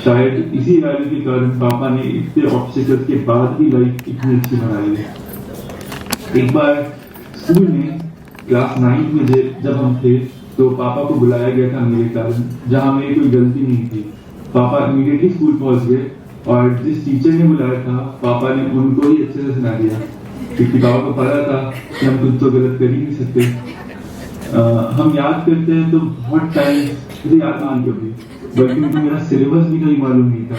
शायद इसी वैल्यू के कारण पापा ने इतने ऑब्स्टिकल्स के बाद भी लाइफ इतनी अच्छी बनाई है। एक बार स्कूल में क्लास 9 में जब हम थे तो पापा को बुलाया गया था मेरे कारण, जहाँ मेरी कोई गलती नहीं थी। पापा इमीडिएटली स्कूल पहुंच गए और जिस टीचर ने बुलाया था पापा ने उनको ही अच्छे से सुना दिया, क्योंकि पापा को पता था कि हम कुछ तो गलत कर ही नहीं सकते। हम याद करते हैं तो बहुत टाइम मुझे याद मान कभी, बल्कि मुझे मेरा सिलेबस भी कहीं मालूम नहीं था,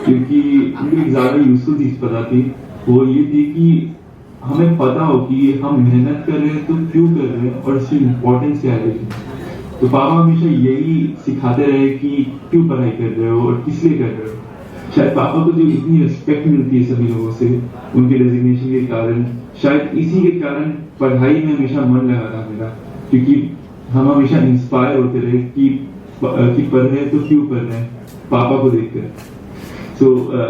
क्योंकि मुझे एक ज्यादा यूजफुल चीज पता थी। वो ये थी कि हमें पता हो कि हम मेहनत कर रहे हैं तो क्यों कर रहे हैं और उसकी इम्पोर्टेंस क्या है। तो पापा हमेशा यही सिखाते रहे कि क्यों पढ़ाई कर रहे हो और किस लिए कर रहे हो। शायद पापा को जो इतनी रिस्पेक्ट मिलती है सभी लोगों से उनके डेजिग्नेशन के कारण, शायद इसी के कारण पढ़ाई में हमेशा मन लगा था मेरा, क्योंकि हम हमेशा इंस्पायर होते रहे कि पढ़ रहे हैं तो क्यों पढ़ रहे हैं, पापा को देखकर। सो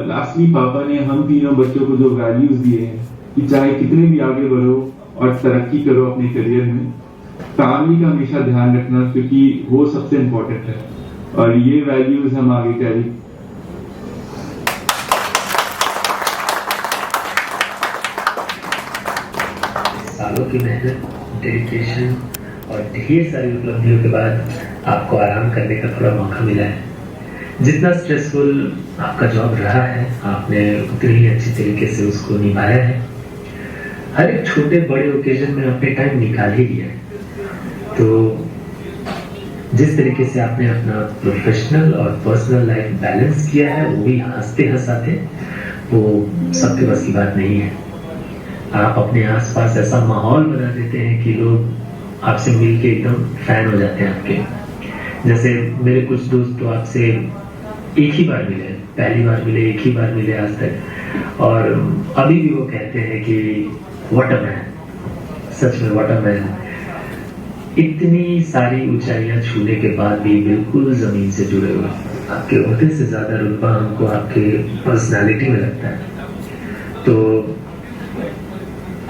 लास्टली पापा ने हम तीनों बच्चों को जो वैल्यूज दिए हैं कि चाहे कितने भी आगे बढ़ो और तरक्की करो अपने करियर में, फैमिली का हमेशा ध्यान रखना, क्योंकि वो सबसे इम्पोर्टेंट है। और ये वैल्यूज हम आगे कैरी। सालों की मेहनत, डेडिकेशन और ढेर सारी उपलब्धियों के बाद आपको आराम करने का थोड़ा मौका मिला है। जितना स्ट्रेसफुल आपका जॉब रहा है, आपने उतनी ही अच्छी तरीके से उसको निभाया है। हर एक छोटे बड़े ओकेजन में आपने टाइम निकाल ही लिया है। तो जिस तरीके से आपने अपना प्रोफेशनल और पर्सनल लाइफ बैलेंस किया है, वो भी हंसते हंसाते, वो सबके बस की बात नहीं है। आप अपने आसपास ऐसा माहौल बना देते हैं कि लोग आपसे मिलके एकदम फैन हो जाते हैं आपके। जैसे मेरे कुछ दोस्त तो आपसे एक ही बार मिले, पहली बार मिले, एक ही बार मिले आज तक, और अभी भी वो कहते हैं कि व्हाट अ मैन, सच में व्हाट अ मैन। इतनी सारी ऊंचाइयां छूने के बाद भी बिल्कुल जमीन से जुड़े हुए। आपके ओहदे से ज्यादा रुतबा हमको आपके पर्सनालिटी में लगता है। तो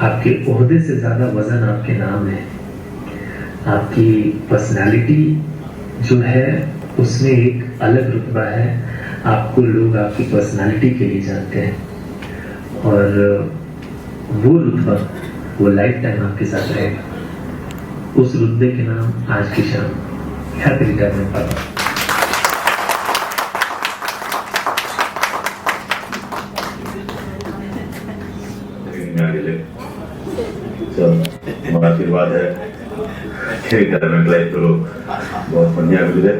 आपके ओहदे से ज्यादा वजन आपके नाम है। आपकी पर्सनालिटी जो है उसमें एक अलग रुतबा है। आपको लोग आपकी पर्सनालिटी के लिए जानते हैं और वो रुतबा, वो लाइफ टाइम आपके साथ रहेगा। उस रुतबे के नाम आज की शाम। हैप्पी रिटायरमेंट पापा। हमारा आशीर्वाद है कि रिटायरमेंट लाइफ तो बहुत बढ़िया गुजरे,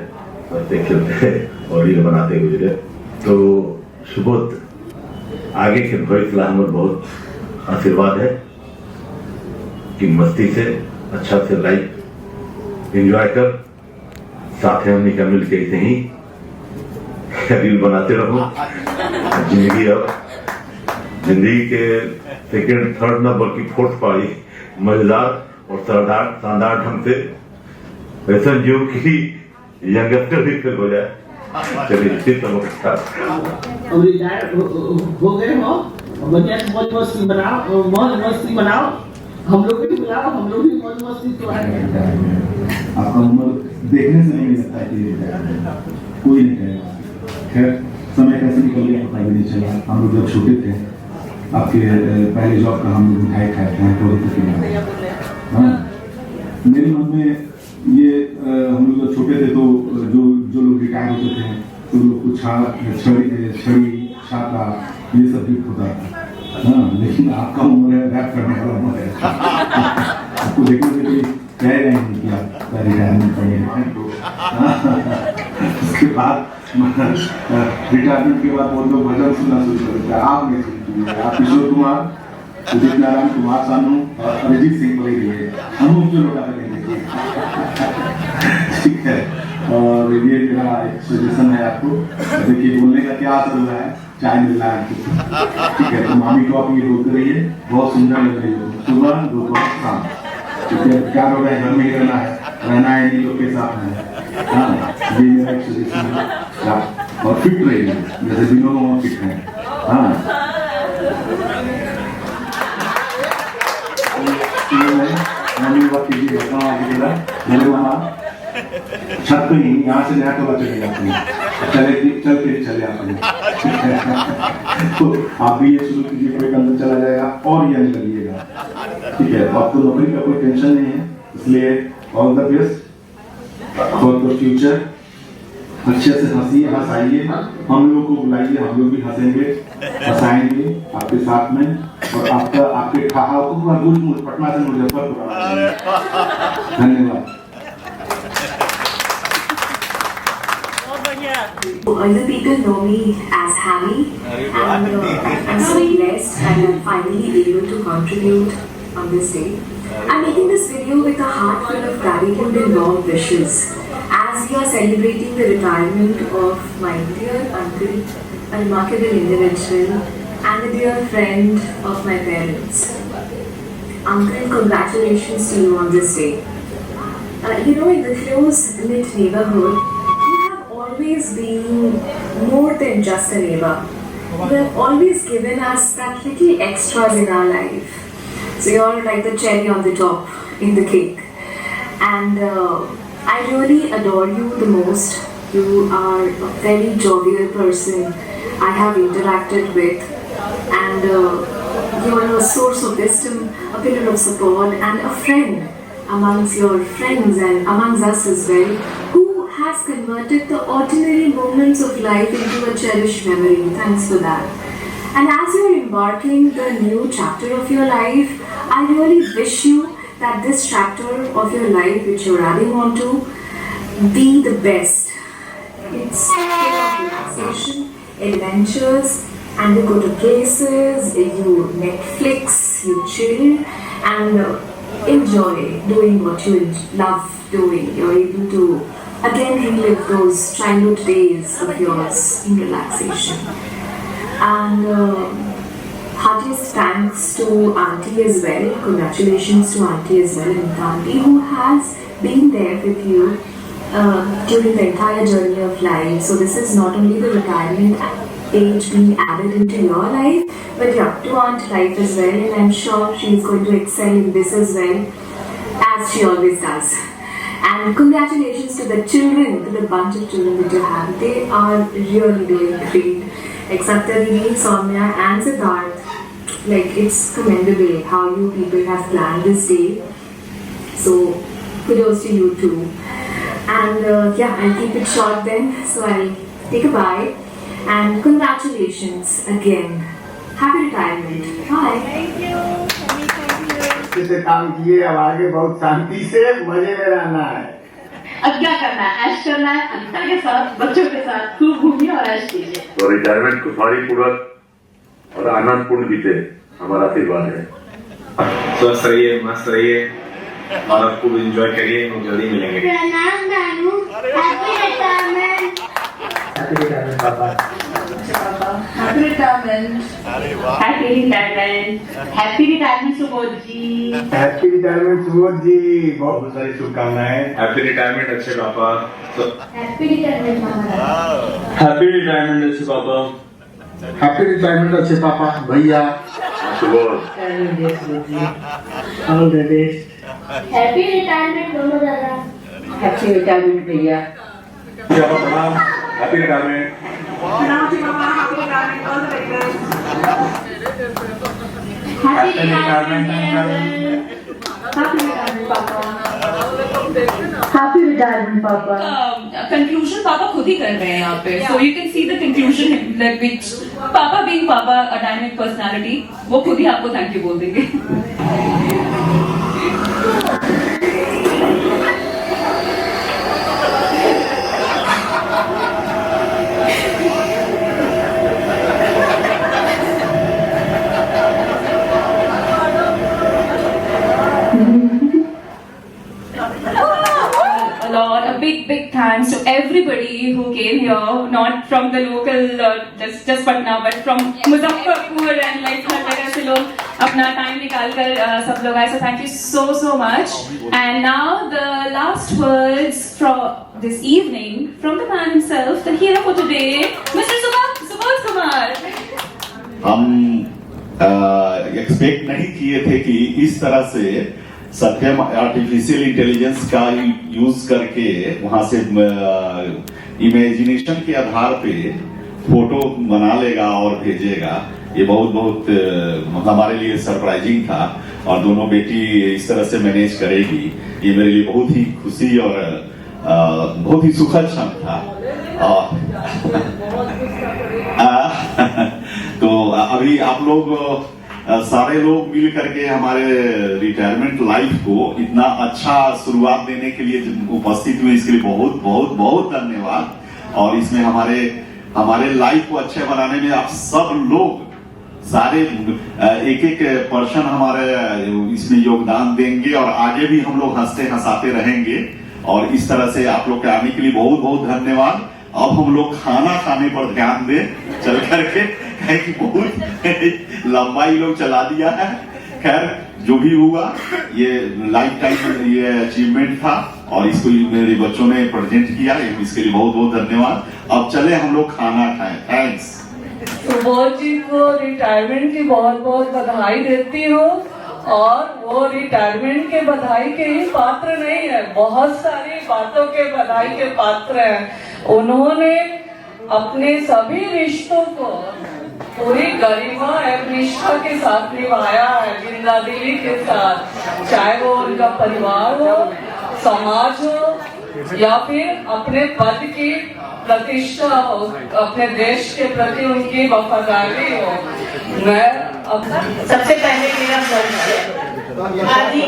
हंसते खेलते और रील बनाते गुजरे। तो सुबोध, आगे के भविष्य का हमें बहुत आशीर्वाद है कि मस्ती से अच्छा से लाइफ एंजॉय कर, साथ में हमने का मिल के ऐसे ही रील बनाते रहो। जिंदगी अब जिंदगी के सेकेंड थर्ड न बल्कि फोर्थ पारी मजेदार और शानदार ढंग से ऐसा जो कि यंगस्टर भी फिर हो जाए। चलिए इसी नमस्कार। अब रिटायर हो गए हो, बढ़िया मौज मस्ती बनाओ, मौज मस्ती बनाओ। हम लोग भी बुलाओ, हम लोग भी मौज मस्ती तो आपका उम्र देखने से नहीं लगता कि कोई नहीं कहेगा। खैर, समय कैसे निकल गया पता भी नहीं चला। हम लोग जब छोटे थे, आपके पहले जॉब का हम लोग मिठाई खाए थे। हाँ, मेरे मन में ये हम लोग जब छोटे थे तो जो लोग रिटायर होते थे तो लोग कुछ छड़ी छाता ये सब भी होता था। हाँ, लेकिन आपका उम्र है रैप करने वाला उम्र है। आपको देखने से कोई कहेगा नहीं कि बाद रिटायरमेंट के बाद वो लोग भजन सुनना शुरू कर देते हैं। आप नहीं सुनती, आप किशोर कुमार, उदित नारायण, कुमार सानू और अरिजीत सिंह को ही लिए हम क्यों लौटा देंगे। ठीक है, और ये मेरा एक सजेशन है आपको। देखिए बोलने का क्या असर हुआ है, चाय मिल रहा है आपको। ठीक है, तो मामी को आप ये बोलते रहिए, बहुत सुंदर लग रही हो सुबह दोपहर शाम। ठीक है, क्या हो रहा है, घर में ही रहना है इन लोग के साथ में। हाँ, ये मेरा एक सजेशन है। और फिट रहिए जैसे दिनों में फिट है। हाँ, मम्मी बात कीजिए, मेरे वहाँ छत पे ही यहाँ से नया टोला चले जाते हैं, चले आपने। तो आप भी ये शुरू कीजिए, कोई अंदर चला जाएगा और ये अंदर लिएगा। ठीक है, आपको नौकरी का कोई टेंशन नहीं है, इसलिए all the best for the future. अच्छे से हंसाइए, हम लोग को बुलाइए, हम लोग भी हंसेंगे, हंसाएंगे आपके साथ में। और आपके ठहाकों को पटना से मुजफ्फरपुर। धन्यवाद। Other people know me as Hammy, and I'm so blessed and I'm finally able to contribute on this day. I'm making this video with a heart full of gratitude and warm wishes as we are celebrating the retirement of my dear uncle, a remarkable individual and a dear friend of my parents. Uncle, congratulations to you on this day. You know, in the close-knit neighborhood, always been more than just a neighbor. You have always given us that little extras in our life. So you're like the cherry on the top in the cake. And I really adore you the most. You are a very jovial person I have interacted with. And you're a source of wisdom, a pillar of support, and a friend amongst your friends and amongst us as well, who has converted the ordinary moments of life into a cherished memory. Thanks for that. And as you're embarking the new chapter of your life, I really wish you that this chapter of your life which you're adding on to be the best. It's full of relaxation, adventures, and you go to places, you Netflix, you chill, and enjoy doing what you love doing. You're able to again relive those childhood days of yours in relaxation. And heartiest thanks to Auntie as well. Congratulations to Auntie as well, and Auntie who has been there with you during the entire journey of life. So this is not only the retirement age being added into your life, but yeah, to Aunt life as well. And I'm sure she's going to excel in this as well, as she always does. And congratulations to the children, to the bunch of children that you have. They are really doing great. Like Satyadini, Soumya and Siddharth. Like, it's commendable how you people have planned this day. So kudos to you too. And yeah, I'll keep it short then. So I'll take a bye. And congratulations again. Happy retirement. Bye. Thank you. से काम किए, अब आगे बहुत शांति से मजे में रहना है। अब क्या करना है? ऐश करना है अंतर के साथ, बच्चों के साथ खूब घूमिए और ऐश कीजिए। तो रिटायरमेंट खुशहालीपूर्वक और आनंदपूर्ण बीते, हमारा आशीर्वाद है। स्वस्थ रहिए, मस्त रहिए और खूब एंजॉय करिए। हम जल्दी मिलेंगे। प्रणाम नानू, happy retirement. Happy retirement papa. Happy retirement. Happy retirement. Happy retirement Subodh ji. Happy retirement Subodh ji, बहुत सारी शुभकामनाएं। हैप्पी रिटायरमेंट अच्छे पापा। हैप्पी रिटायरमेंट मामा। हैप्पी रिटायरमेंट अच्छे पापा। हैप्पी रिटायरमेंट अच्छे पापा भैया। Subodh. All the best. Happy retirement दोनों दादा। हैप्पी रिटायरमेंट भैया। Happy retirement. Happy retirement happy retirement papa. Conclusion papa खुद ही कर रहे हैं यहाँ पे, so you can see the conclusion like which पापा बीइंग पापा अ डायनामिक पर्सनालिटी, वो खुद ही आपको थैंक यू बोल देंगे। big thanks to everybody who came here, not from the local, just Patna, but from Muzaffarpur and like हर जगह से लोग अपना टाइम निकाल कर सब लोग आए. So thank you so much. And now the last words from this evening from the man himself, the hero for today, Mr. Subodh Kumar. हम एक्सपेक्ट नहीं किए थे कि इस तरह से सत्यम आर्टिफिशियल इंटेलिजेंस का यूज करके वहां से इमेजिनेशन के आधार पे फोटो बना लेगा और भेजेगा. ये बहुत हमारे लिए सरप्राइजिंग था. और दोनों बेटी इस तरह से मैनेज करेगी, ये मेरे लिए बहुत ही खुशी और बहुत ही सुखद क्षण था. तो अभी आप लोग सारे लोग मिल करके हमारे रिटायरमेंट लाइफ को इतना अच्छा शुरुआत देने के लिए उपस्थित हुए, इसके लिए बहुत धन्यवाद. और इसमें हमारे लाइफ को अच्छे बनाने में आप सब लोग सारे एक पर्सन हमारे इसमें योगदान देंगे और आगे भी हम लोग हंसते हंसाते रहेंगे. और इस तरह से आप लोग के आने के लिए बहुत धन्यवाद. अब हम लोग खाना खाने पर ध्यान दें चल करके, कि बहुत लंबा ही लोग चला दिया है. खैर जो भी हुआ ये लाइफ टाइम ये अचीवमेंट था और इसको मेरे बच्चों ने प्रेजेंट किया, इसके लिए बहुत धन्यवाद. अब चले हम लोग खाना खाएं. थैंक्स. सुबोध जी को रिटायरमेंट की बहुत बधाई देती हूँ. और वो रिटायरमेंट के बधाई के ही पात्र नहीं है, बहुत सारी बातों के बधाई के पात्र हैं. उन्होंने अपने सभी रिश्तों को पूरी गरिमा एवं निष्ठा के साथ निभाया है, जिंदादिली के साथ. चाहे वो उनका परिवार हो, समाज हो या फिर अपने पद की प्रतिष्ठा हो, अपने देश के प्रति उनकी वफादारी हो. मैं सबसे पहले मेरा आदि आदि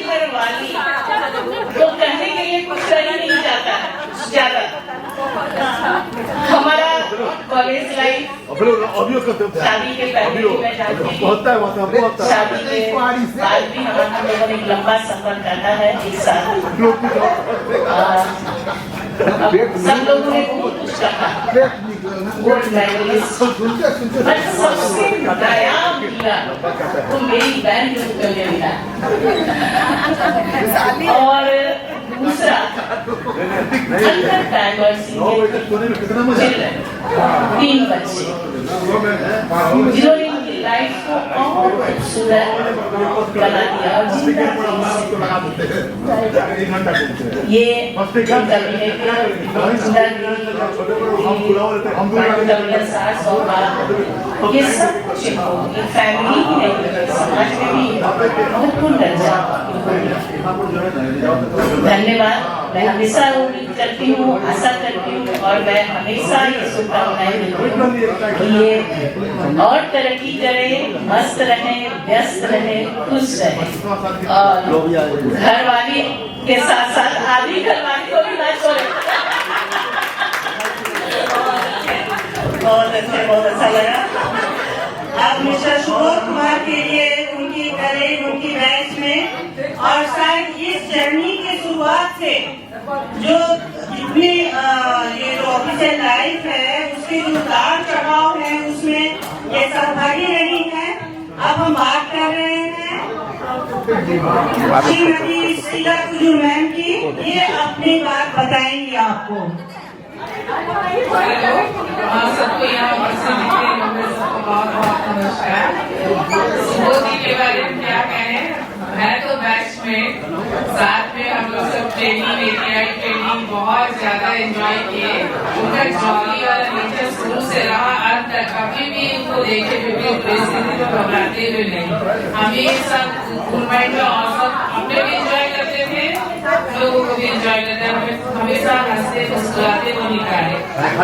घरवाली तो कहने के लिए कुछ सही नहीं जाता ज्यादा. हमारा कॉलेज लाइफ शादी के पहले मैं जानती थी, शादी के बाद भी हम लोगों ने लंबा सफर करना है एक साथ. सब लोगों ने बहुत कुछ कहा, बट सबसे नया मिला तो मेरी बहन को मिला. और दूसरा तीन बच्चे जिन्होंने उनकी लाइफ को और खूबसूरत बना दिया. और ये ये सब कुछ ये फैमिली ही नहीं, समाज में भी महत्वपूर्ण दर्जा. धन्यवाद. मैं हमेशा उम्मीद करती हूँ, आशा करती हूँ और मैं हमेशा ये शुभकामनाएं देती हूँ ये और तरक्की करें, मस्त रहें, व्यस्त रहें, खुश रहें. और घरवाली के साथ साथ आदि घरवाली को भी ना छोड़ें. बहुत अच्छा लगा. आप मिस्टर सुबोध कुमार के लिए उनकी करें उनकी बैच में और शायद इस जर्नी की शुरुआत से जो जितनी ये जो ऑफिशियल लाइफ है उसके जो उतार चढ़ाव है उसमें ये सहभागी रही है. अब हम बात कर रहे हैं श्रीमती शीला कुजूर मैम की. ये अपनी बात बताएंगी आपको. सबको यहाँ बहुत नमस्कार. सुबोध जी के बारे में क्या कहें. मैं तो बैच में साथ में हम लोग सब ट्रेनिंग ट्रेनिंग बहुत ज्यादा एंजॉय किए. उनका जॉली वाला नेचर शुरू से रहा अंत तक. कभी भी उनको देखे भी परिस्थिति को घबराते हुए नहीं, हमेशा मूवमेंट में औसत अपने भी एंजॉय करते थे, लोगों को भी एंजॉय करते थे. हमेशा हंसते मुस्कुराते वो निकाले.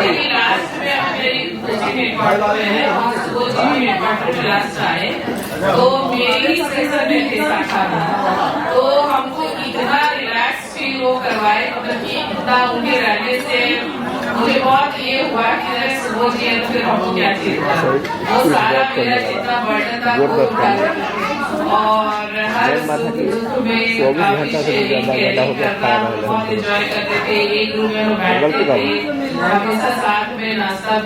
लेकिन लास्ट में मेरी कोचिंग हेडक्वार्टर में है और सुबोध जी हेडक्वार्टर में लास्ट आए तो मेरी सेशन में थे शाखा में. तो हमको इतना रिलैक्स फील वो करवाए, मतलब कि इतना उनके रहने से मुझे बहुत ये हुआ कि अगर सुबह जी है तो फिर हमको क्या चाहिए वो सारा मेरा जितना बर्डन था वो उठा लेते और हर सुख दुख में काफी शेयरिंग केयरिंग करना बहुत एंजॉय करते थे। एक रूम में हम बैठते थे, हमेशा साथ में नाश्ता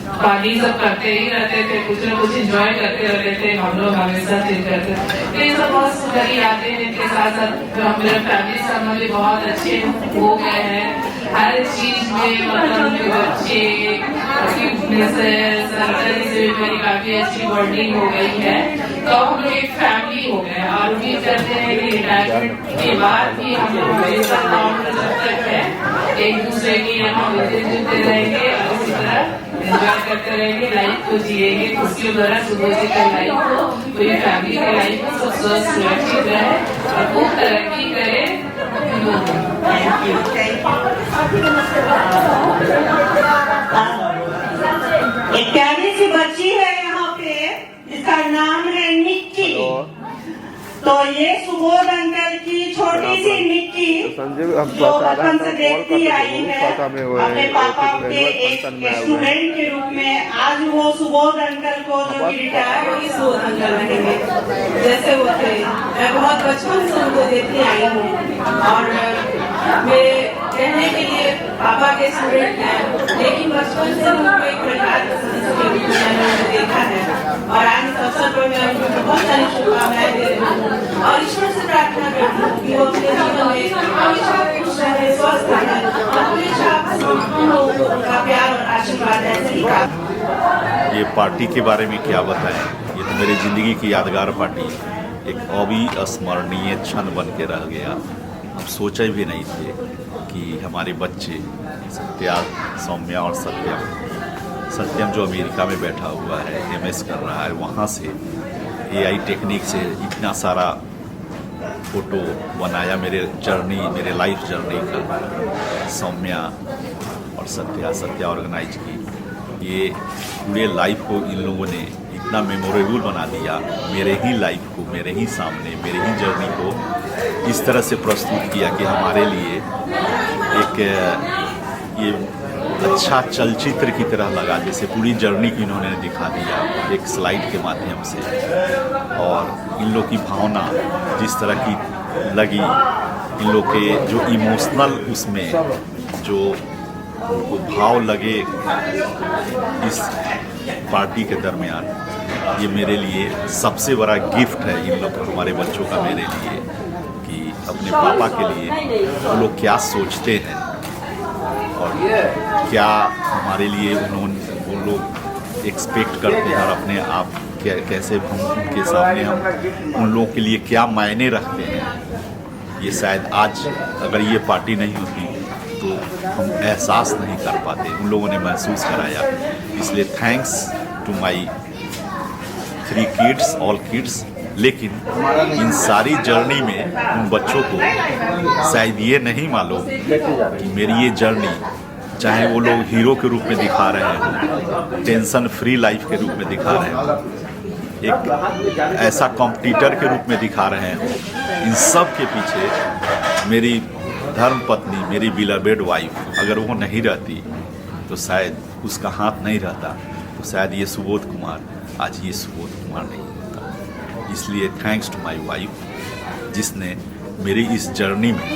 पानी सब करते ही रहते थे, कुछ न कुछ एंजॉय करते रहते थे, हम लोग हमेशा चिल करते थे। तो ये सब बहुत सुंदर यादें हैं। इनके साथ साथ मेरे फैमिली संबंध भी बहुत अच्छे हो गए हैं। हर चीज में मतलब उनके बच्चे सरकारी से भी मेरी काफी अच्छी बॉन्डिंग हो गई है। तो हम लोग एक फैमिली हो गए और उम्मीद करते हैं कि रिटायरमेंट के बाद भी हम लोग हमेशा जब तक है एक दूसरे की यहाँ मिलते जुलते रहेंगे और इसी तरह एंजॉय करते रहेंगे, लाइफ को जिएंगे खुशियों द्वारा। सुबह जी का लाइफ हो, पूरी फैमिली का लाइफ हो, सब स्वस्थ सुरक्षित रहे और खूब तरक्की करे। एक प्यारी सी बच्ची है यहाँ पे जिसका नाम है निक्की। तो ये सुबोध अंकल की छोटी सी निक्की जो बचपन से देखती आई है अपने पापा के एक स्टूडेंट के रूप में, आज वो सुबोध अंकल को जो कि रिटायर हुई सुबोध अंकल रहेंगे जैसे वो थे। मैं बहुत बचपन से उनको देखती आई हूँ और मेरे कहने के लिए पापा के स्टूडेंट हैं, लेकिन बचपन से उनको एक परिवार के सदस्य के रूप में मैंने देखा है और आज इस अवसर पर मैं उनको बहुत सारी शुभकामनाएं दे रही हूँ और ईश्वर से प्रार्थना करती हूँ कि वो अपने जीवन में हमेशा खुश रहे, स्वस्थ रहे और हमेशा उनका प्यार और आशीर्वाद ऐसे ही ये पार्टी के बारे में क्या बताएं, ये तो मेरी ज़िंदगी की यादगार पार्टी एक अविस्मरणीय क्षण बन के रह गया। हम सोचे भी नहीं थे कि हमारे बच्चे सत्या, सौम्या और सत्यम जो अमेरिका में बैठा हुआ है, MS कर रहा है, वहाँ से AI टेक्निक से इतना सारा फोटो बनाया मेरे लाइफ जर्नी का। सौम्या और सत्या ऑर्गेनाइज की ये पूरे लाइफ को इन लोगों ने इतना मेमोरेबल बना दिया। मेरे ही लाइफ को, मेरे ही सामने, मेरे ही जर्नी को इस तरह से प्रस्तुत किया कि हमारे लिए एक ये अच्छा चलचित्र की तरह लगा, जैसे पूरी जर्नी की इन्होंने दिखा दिया एक स्लाइड के माध्यम से। और इन लोग की भावना जिस तरह की लगी, इन लोग के जो इमोशनल उसमें जो उनको भाव लगे इस पार्टी के दरमियान, ये मेरे लिए सबसे बड़ा गिफ्ट है इन लोग, हमारे बच्चों का मेरे लिए, कि अपने पापा के लिए वो लोग क्या सोचते हैं और क्या हमारे लिए वो लोग एक्सपेक्ट करते हैं और अपने आप कैसे उनके सामने हम उन लोगों के लिए क्या मायने रखते हैं। ये शायद आज अगर ये पार्टी नहीं होती तो हम एहसास नहीं कर पाते, उन लोगों ने महसूस कराया। इसलिए thanks to my 3 kids, all kids. लेकिन इन सारी जर्नी में उन बच्चों को शायद ये नहीं मालूम कि मेरी ये जर्नी, चाहे वो लोग हीरो के रूप में दिखा रहे हैं, टेंशन फ्री लाइफ के रूप में दिखा रहे हैं, एक ऐसा कॉम्पिटिटर के रूप में दिखा रहे हैं, इन सब के पीछे मेरी धर्म पत्नी, मेरी बिलवेड वाइफ, अगर वो नहीं रहती तो शायद उसका हाथ नहीं रहता, तो शायद ये सुबोध कुमार आज ये सुबोध कुमार नहीं होता। इसलिए थैंक्स टू माय वाइफ, जिसने मेरी इस जर्नी में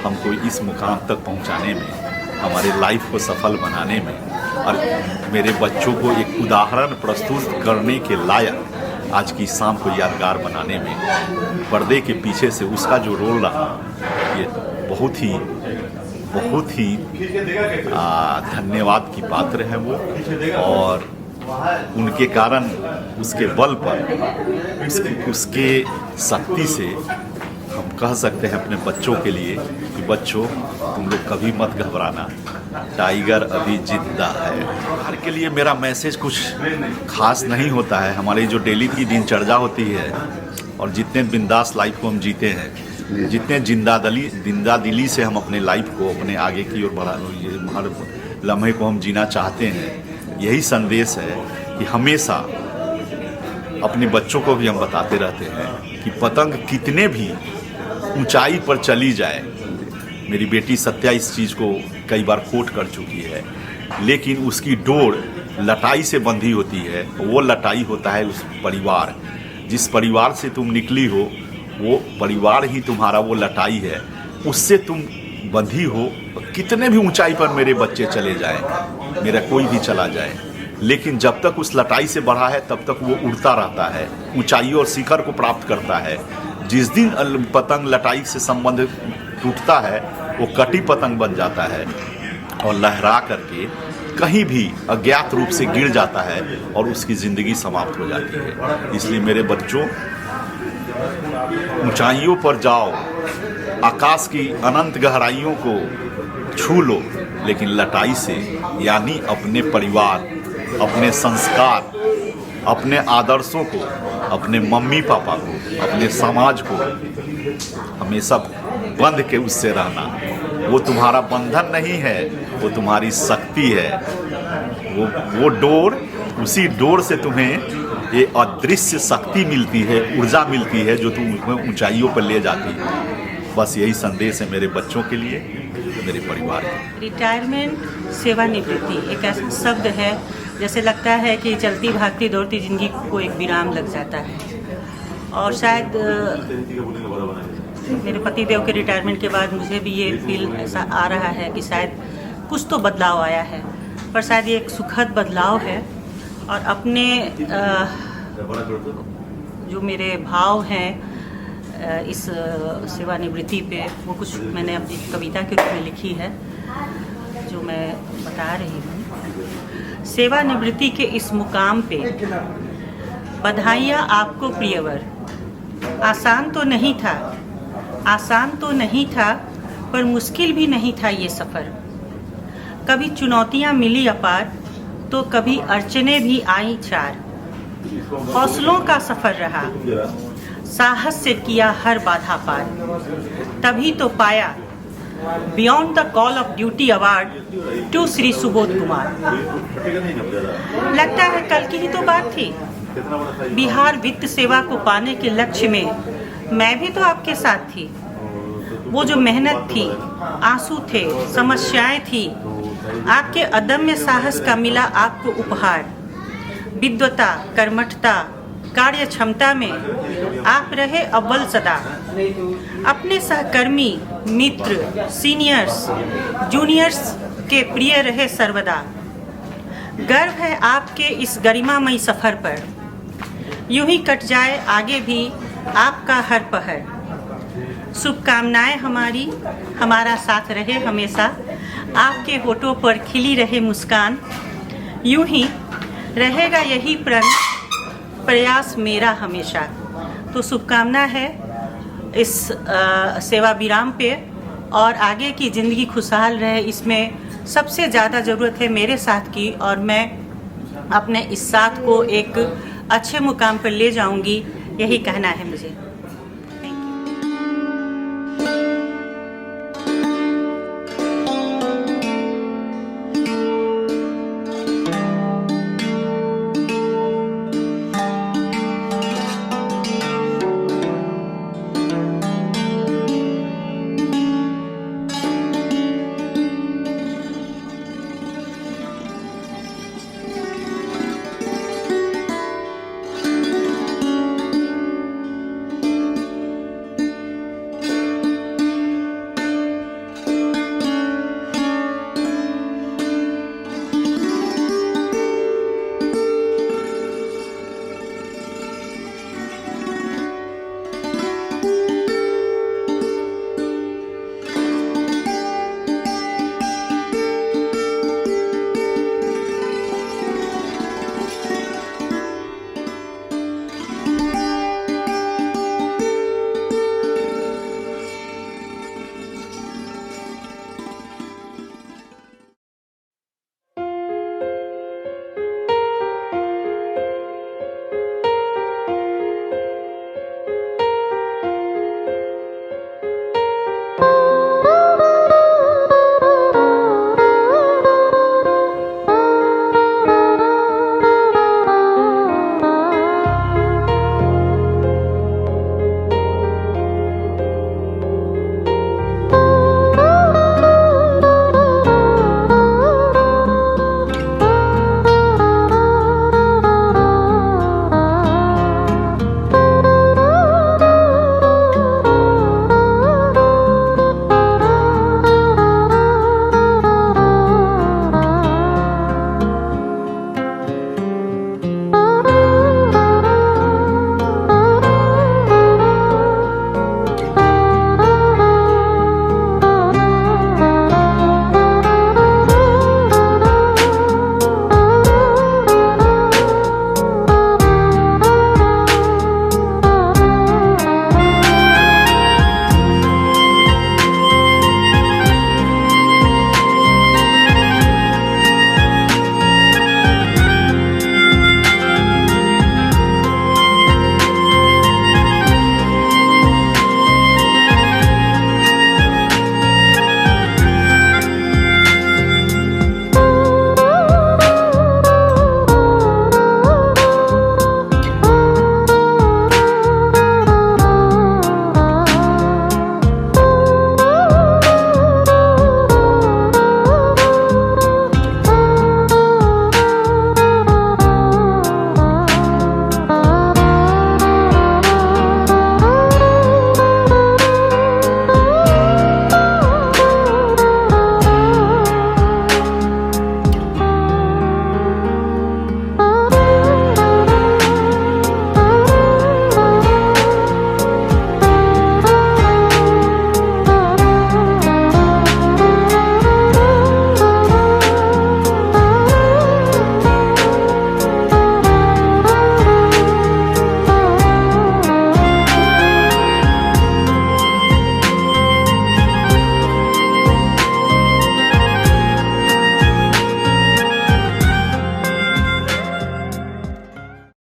हमको इस मुकाम तक पहुंचाने में, हमारे लाइफ को सफल बनाने में और मेरे बच्चों को एक उदाहरण प्रस्तुत करने के लायक आज की शाम को यादगार बनाने में पर्दे के पीछे से उसका जो रोल रहा, ये बहुत ही धन्यवाद की पात्र है वो। और उनके कारण, उसके बल पर, उसके शक्ति से हम कह सकते हैं अपने बच्चों के लिए कि बच्चों तुम लोग कभी मत घबराना, टाइगर अभी जिंदा है। हर के लिए मेरा मैसेज कुछ खास नहीं होता है। हमारी जो डेली की दिनचर्या होती है और जितने बिंदास लाइफ को हम जीते हैं, जितने जिंदा दिली से हम अपने लाइफ को अपने आगे की ओर हर लम्हे को हम जीना चाहते हैं, यही संदेश है कि हमेशा अपने बच्चों को भी हम बताते रहते हैं कि पतंग कितने भी ऊंचाई पर चली जाए, मेरी बेटी सत्या इस चीज़ को कई बार कोट कर चुकी है, लेकिन उसकी डोर लटाई से बंधी होती है। वो लटाई होता है उस परिवार, जिस परिवार से तुम निकली हो वो परिवार ही तुम्हारा वो लटाई है। उससे तुम बंधी हो। कितने भी ऊंचाई पर मेरे बच्चे चले जाएं, मेरा कोई भी चला जाए, लेकिन जब तक उस लटाई से बढ़ा है तब तक वो उड़ता रहता है, ऊंचाई और शिखर को प्राप्त करता है। जिस दिन पतंग लटाई से संबंध टूटता है वो कटी पतंग बन जाता है और लहरा करके कहीं भी अज्ञात रूप से गिर जाता है और उसकी ज़िंदगी समाप्त हो जाती है। इसलिए मेरे बच्चों, ऊंचाइयों पर जाओ, आकाश की अनंत गहराइयों को छू लो, लेकिन लटाई से यानी अपने परिवार, अपने संस्कार, अपने आदर्शों को, अपने मम्मी पापा को, अपने समाज को हमेशा बंध के उससे रहना। वो तुम्हारा बंधन नहीं है, वो तुम्हारी शक्ति है। वो डोर, उसी डोर से तुम्हें ये अदृश्य शक्ति मिलती है, ऊर्जा मिलती है जो तुम्हें ऊंचाइयों पर ले जाती है। बस यही संदेश है मेरे बच्चों के लिए, मेरे परिवार के। रिटायरमेंट, सेवानिवृत्ति एक ऐसा शब्द है जैसे लगता है कि चलती भागती दौड़ती जिंदगी को एक विराम लग जाता है। और शायद मेरे पति देव के रिटायरमेंट के बाद मुझे भी ये फील ऐसा आ रहा है कि शायद कुछ तो बदलाव आया है, पर शायद ये एक सुखद बदलाव है। और अपने जो मेरे भाव हैं इस सेवानिवृत्ति पे, वो कुछ मैंने अपनी कविता के रूप में लिखी है जो मैं बता रही हूँ। सेवानिवृत्ति के इस मुकाम पे बधाइयाँ आपको प्रियवर। आसान तो नहीं था, आसान तो नहीं था, पर मुश्किल भी नहीं था ये सफ़र। कभी चुनौतियाँ मिली अपार, तो कभी अड़चने भी आई चार। हौसलों का सफ़र रहा, साहस से किया हर बाधा पार। तभी तो पाया beyond the call of duty award to Shri Subodh Kumar. लगता है कल की ही तो बात थी, बिहार वित्त सेवा को पाने के लक्ष्य में मैं भी तो आपके साथ थी। वो जो मेहनत थी, आंसू थे, समस्याएं थी, आपके अदम्य साहस का मिला आपको उपहार। विद्वता, कर्मठता, कार्य क्षमता में आप रहे अव्वल सदा। अपने सहकर्मी, मित्र, सीनियर्स, जूनियर्स के प्रिय रहे सर्वदा। गर्व है आपके इस गरिमामयी सफ़र पर, यूं ही कट जाए आगे भी आपका हर पहर। शुभकामनाएं हमारी, हमारा साथ रहे हमेशा, आपके होठों पर खिली रहे मुस्कान। यूं ही रहेगा यही प्रण प्रयास मेरा हमेशा। तो शुभकामना है इस सेवा विराम पे, और आगे की ज़िंदगी खुशहाल रहे, इसमें सबसे ज़्यादा ज़रूरत है मेरे साथ की, और मैं अपने इस साथ को एक अच्छे मुकाम पर ले जाऊंगी, यही कहना है मुझे।